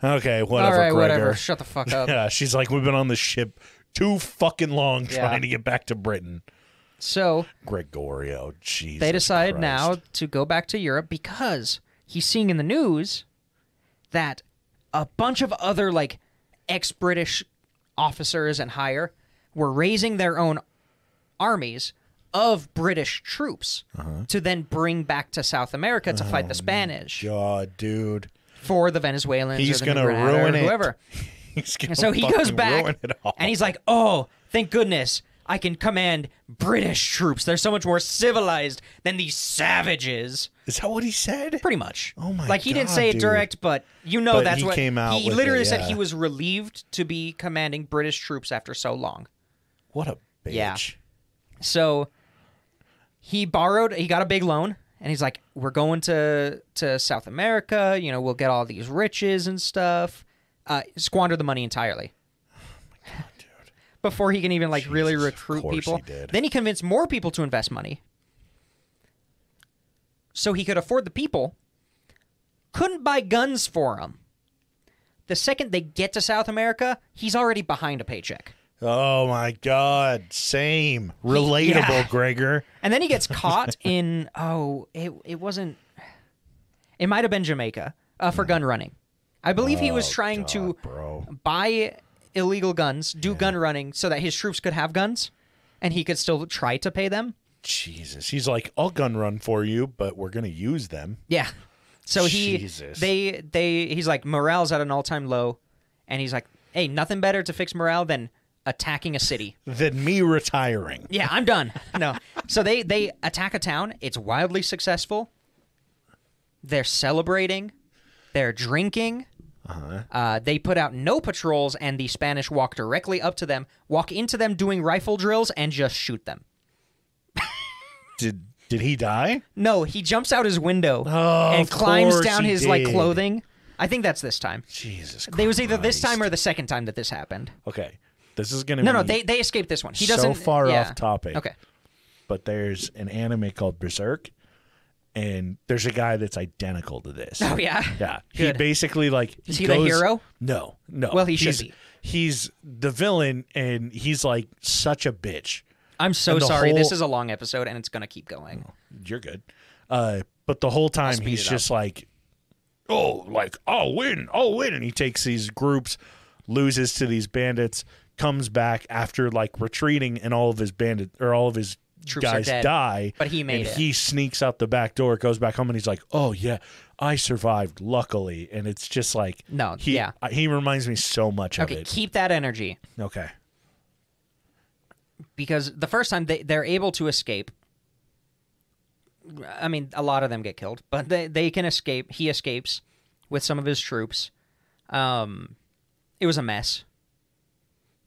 okay, whatever. All right, Gregor. whatever. Shut the fuck up. Yeah, she's like, we've been on this ship too fucking long trying to get back to Britain. So Gregorio, Jesus they decide Christ. now to go back to Europe because he's seeing in the news that a bunch of other like ex-British officers and higher were raising their own armies of British troops to then bring back to South America to fight the Spanish. God, dude. For the Venezuelans He's or the gonna ruin it. Whoever. So he goes back, and he's like, oh, thank goodness I can command British troops. They're so much more civilized than these savages. Is that what he said? Pretty much. Oh, my God, Like, he didn't say it direct, but that's what... Came out he with literally it, said he was relieved to be commanding British troops after so long. What a bitch. Yeah. So he got a big loan, and he's like, we're going to South America, we'll get all these riches and stuff. Squander the money entirely. Oh my God, dude. Before he can even really recruit people. Then he convinced more people to invest money. So he could afford the people. Couldn't buy guns for them. The second they get to South America, he's already behind a paycheck. Oh my God. Same. Relatable, Gregor. And then he gets caught in, it wasn't, it might have been Jamaica for gun running. I believe he was trying to buy illegal guns, do gun running so that his troops could have guns and he could still try to pay them. Jesus. He's like, I'll gun run for you, but we're going to use them. Yeah. So he's like, morale's at an all-time low, and he's like, hey, nothing better to fix morale than attacking a city. Than me retiring. Yeah, I'm done. No. So they attack a town. It's wildly successful. They're celebrating. They're drinking. They put out no patrols, and the Spanish walk directly up to them, walk into them doing rifle drills, and just shoot them. Did he die? No, he jumps out his window Oh, and of climbs course down he his did. clothing. I think that's this time. Jesus Christ. It was either this time or the second time that this happened. Okay. This is going to No, be they escaped this one. He so doesn't far off topic. Okay. But there's an anime called Berserk, and there's a guy that's identical to this. Oh, yeah? Yeah. Good. He basically, like... Is he the hero? No. Well, he should be. He's the villain, and he's, like, such a bitch. I'm so sorry. This is a long episode, and it's going to keep going. Oh, you're good. But the whole time, he's just like, I'll win. And he takes these groups, loses to these bandits, comes back after, like, retreating, and all of his Troops guys are dead, die. but he made it. He sneaks out the back door, goes back home, and he's like, oh, yeah, I survived, luckily. And it's just like, he reminds me so much of it. Okay, keep that energy. Okay. Because the first time they're able to escape, I mean, a lot of them get killed, but they can escape. He escapes with some of his troops. It was a mess.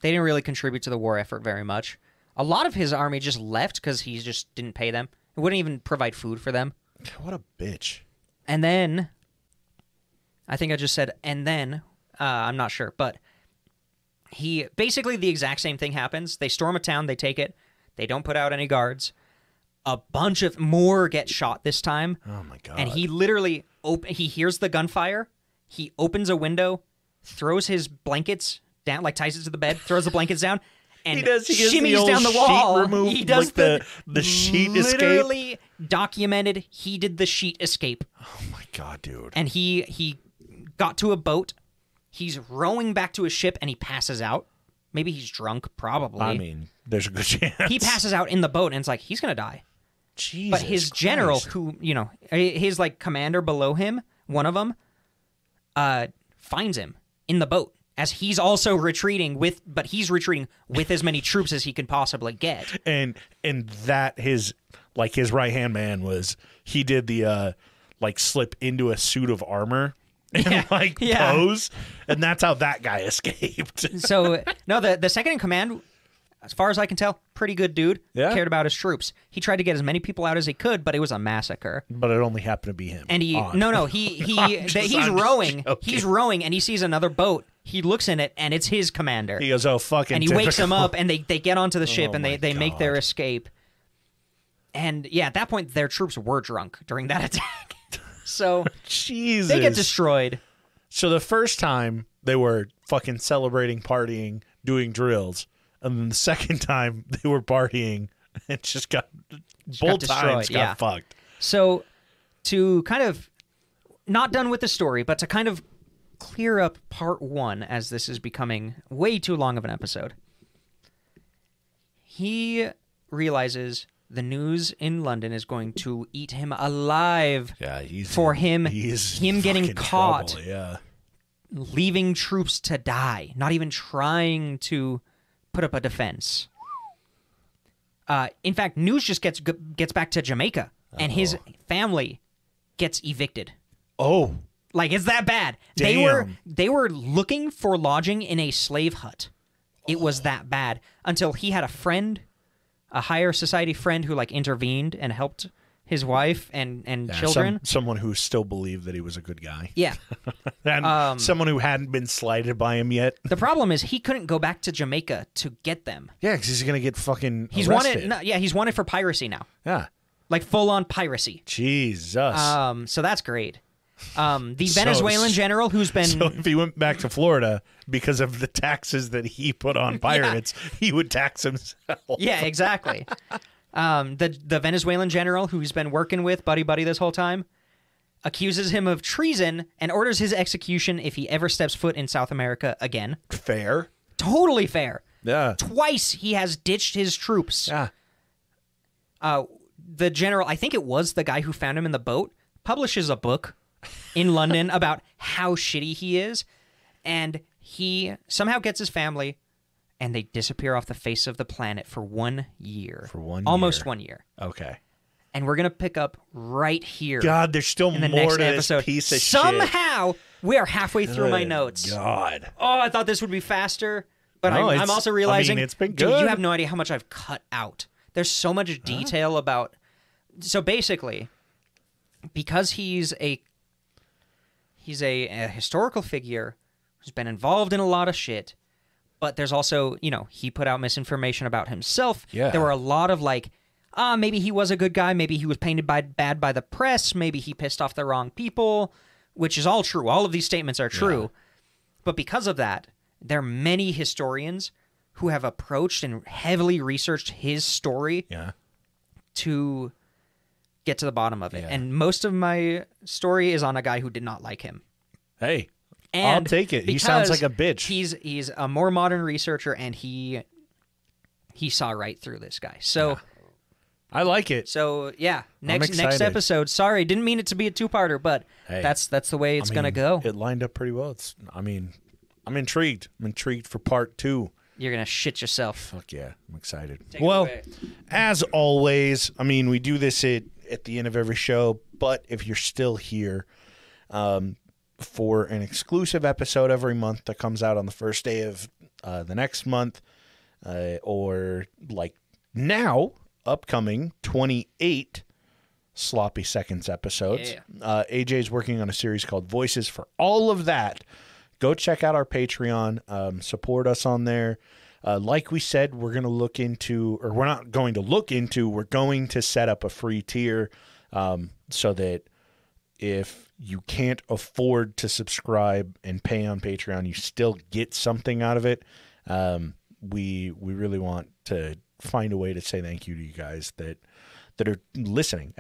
They didn't really contribute to the war effort very much. A lot of his army just left because he just didn't pay them. He wouldn't even provide food for them. What a bitch. And then, I think I just said, and then, I'm not sure, but basically the exact same thing happens. They storm a town, they take it, they don't put out any guards. A bunch of more get shot this time. Oh my God. And he literally, he hears the gunfire, he opens a window, throws his blankets down, like ties it to the bed, throws the blankets down, and he shimmies down the wall. He does like the sheet escape. Literally documented, he did the sheet escape. Oh my God, dude. And he got to a boat. He's rowing back to his ship, and he passes out. Maybe he's drunk, probably. I mean, there's a good chance. He passes out in the boat, and it's like, he's going to die. Jesus But his general, who, his, like, commander below him, one of them, finds him in the boat as he's also retreating but he's retreating with as many troops as he can possibly get. And that his right-hand man he did the, slip into a suit of armor and pose, and that's how that guy escaped. So no, the second in command, as far as I can tell, pretty good dude. Yeah. Cared about his troops. He tried to get as many people out as he could, but it was a massacre. But it only happened to be him. And he's rowing. He's rowing, and he sees another boat. He looks in it, and it's his commander. He goes, "Oh, fucking!" And he wakes him up, and they get onto the ship, and they make their God. escape. And yeah, at that point, their troops were drunk during that attack. So Jesus, they get destroyed. So the first time they were fucking celebrating, partying, doing drills, and then the second time they were partying and just got both times got fucked. So to kind of not done with the story, but to kind of clear up part one, as this is becoming way too long of an episode, he realizes the news in London is going to eat him alive. Yeah, him getting caught, trouble, leaving troops to die, not even trying to put up a defense. In fact, news just gets back to Jamaica, and his family gets evicted. Oh, like, it's that bad. Damn. They were looking for lodging in a slave hut. It was that bad until he had a friend, a higher society friend, who intervened and helped his wife and children. Someone who still believed that he was a good guy. Yeah. And someone who hadn't been slighted by him yet. The problem is he couldn't go back to Jamaica to get them. Yeah, because he's going to get fucking He's arrested. wanted. No, he's wanted for piracy now. Yeah. Like full-on piracy. Jesus. So that's great. The Venezuelan general who's been... So if he went back to Florida because of the taxes that he put on pirates, he would tax himself. Yeah, exactly. The Venezuelan general who's been working with Buddy this whole time accuses him of treason and orders his execution if he ever steps foot in South America again. Fair. Totally fair. Yeah. Twice he has ditched his troops. Yeah. The general, I think it was the guy who found him in the boat, publishes a book in London about how shitty he is, and he somehow gets his family, and they disappear off the face of the planet for 1 year. For 1 year. Almost 1 year. Okay. And we're going to pick up right here. God, there's still in the more next to episode. this piece of shit. Somehow, We are halfway through my notes. God. Oh, I thought this would be faster, but No, I'm also realizing, it's been dude, good. you have no idea how much I've cut out. There's so much detail about. So basically, because he's a historical figure who's been involved in a lot of shit, but there's also, he put out misinformation about himself. Yeah. There were a lot of maybe he was a good guy, maybe he was painted bad by the press, maybe he pissed off the wrong people, which is all true. All of these statements are true. Yeah. But because of that, there are many historians who have approached and heavily researched his story to get to the bottom of it. Yeah. And most of my story is on a guy who did not like him. Hey, And I'll take it. He sounds like a bitch. He's a more modern researcher, and he saw right through this guy. So I like it. So yeah, next excited. episode. Sorry, didn't mean it to be a two-parter, but Hey, that's the way it's gonna go. It lined up pretty well. I'm intrigued. I'm intrigued for part 2. You're gonna shit yourself. Fuck yeah, I'm excited. Take it away. As always, we do this at the end of every show, but if you're still here, for an exclusive episode every month that comes out on the first day of the next month, or like now, upcoming 28 Sloppy Seconds episodes. Yeah. AJ's working on a series called Voices. For all of that, go check out our Patreon. Support us on there. Like we said, we're going to look into, or we're not going to look into, we're going to set up a free tier so that if you can't afford to subscribe and pay on Patreon, you still get something out of it. We really want to find a way to say thank you to you guys that are listening,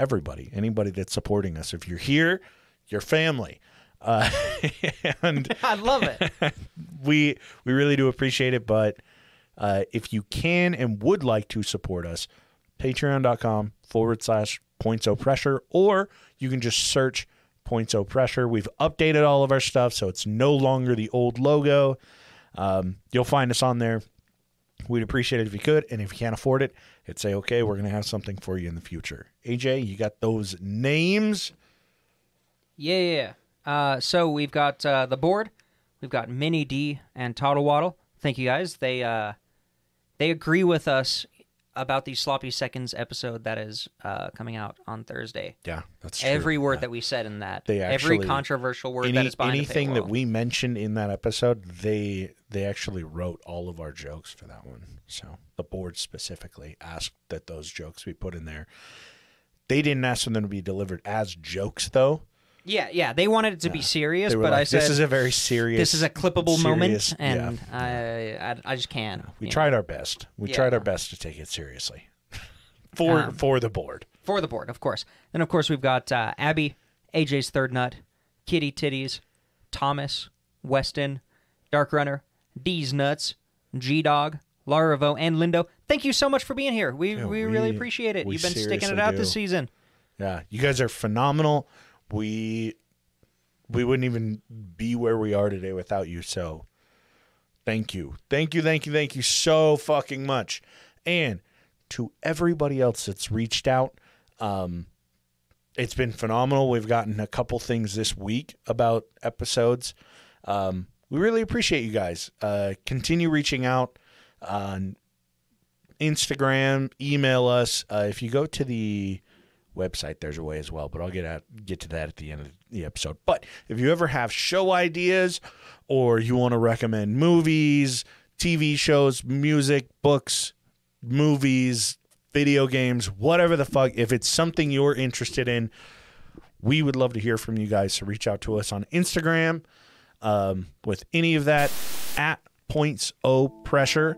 anybody that's supporting us. If you're here, you're family. And I love it. we really do appreciate it. But if you can and would like to support us, patreon.com/PointsOPressure, or you can just search Points O Pressure. We've updated all of our stuff, so it's no longer the old logo. You'll find us on there. We'd appreciate it if you could, and if you can't afford it, it'd say, okay, we're going to have something for you in the future. AJ, you got those names? Yeah. So we've got the board. We've got Minnie D and Toddle Waddle. Thank you guys. They agree with us about the Sloppy Seconds episode that is coming out on Thursday. Yeah, that's true. Every word that we said in that. Every controversial word that is behind anything the that we mentioned in that episode, they actually wrote all of our jokes for that one. So the board specifically asked that those jokes be put in there. They didn't ask for them to be delivered as jokes, though. Yeah. They wanted it to be serious, but like, I said this is a very serious. This is a clippable moment, and yeah. I just can't. We tried our best. We tried our best to take it seriously for the board. For the board, of course. Then, of course, we've got Abby, AJ's Third Nut, Kitty Titties, Thomas, Weston, Dark Runner, D's Nuts, G-Dog, Laravo, and Lindo. Thank you so much for being here. We really appreciate it. You've been sticking it out this season. Yeah, you guys are phenomenal. We wouldn't even be where we are today without you, so thank you. Thank you so fucking much. And to everybody else that's reached out, it's been phenomenal. We've gotten a couple things this week about episodes. We really appreciate you guys. Continue reaching out on Instagram, email us. If you go to the website, there's a way as well, but I'll get to that at the end of the episode. But if you ever have show ideas, or you want to recommend movies, TV shows, music, books, movies, video games, whatever the fuck, if it's something you're interested in, we would love to hear from you guys. So reach out to us on Instagram with any of that at PointsOPressure.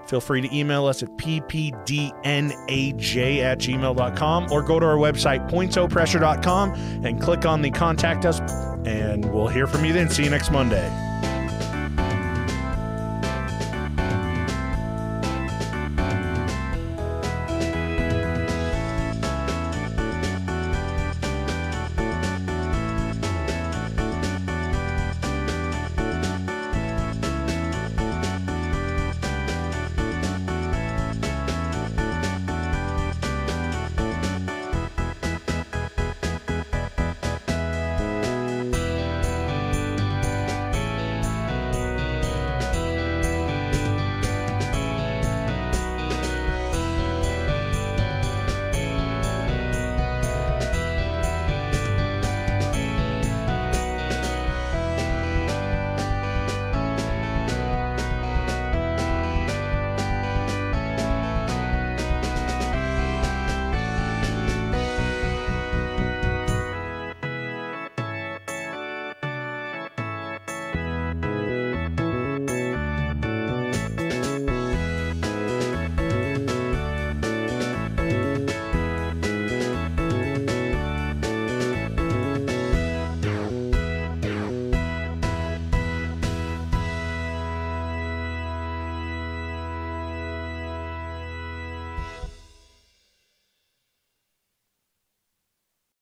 Feel free to email us at ppdnaj@gmail.com, or go to our website, pointsopressure.com, and click on the Contact Us, and we'll hear from you then. See you next Monday.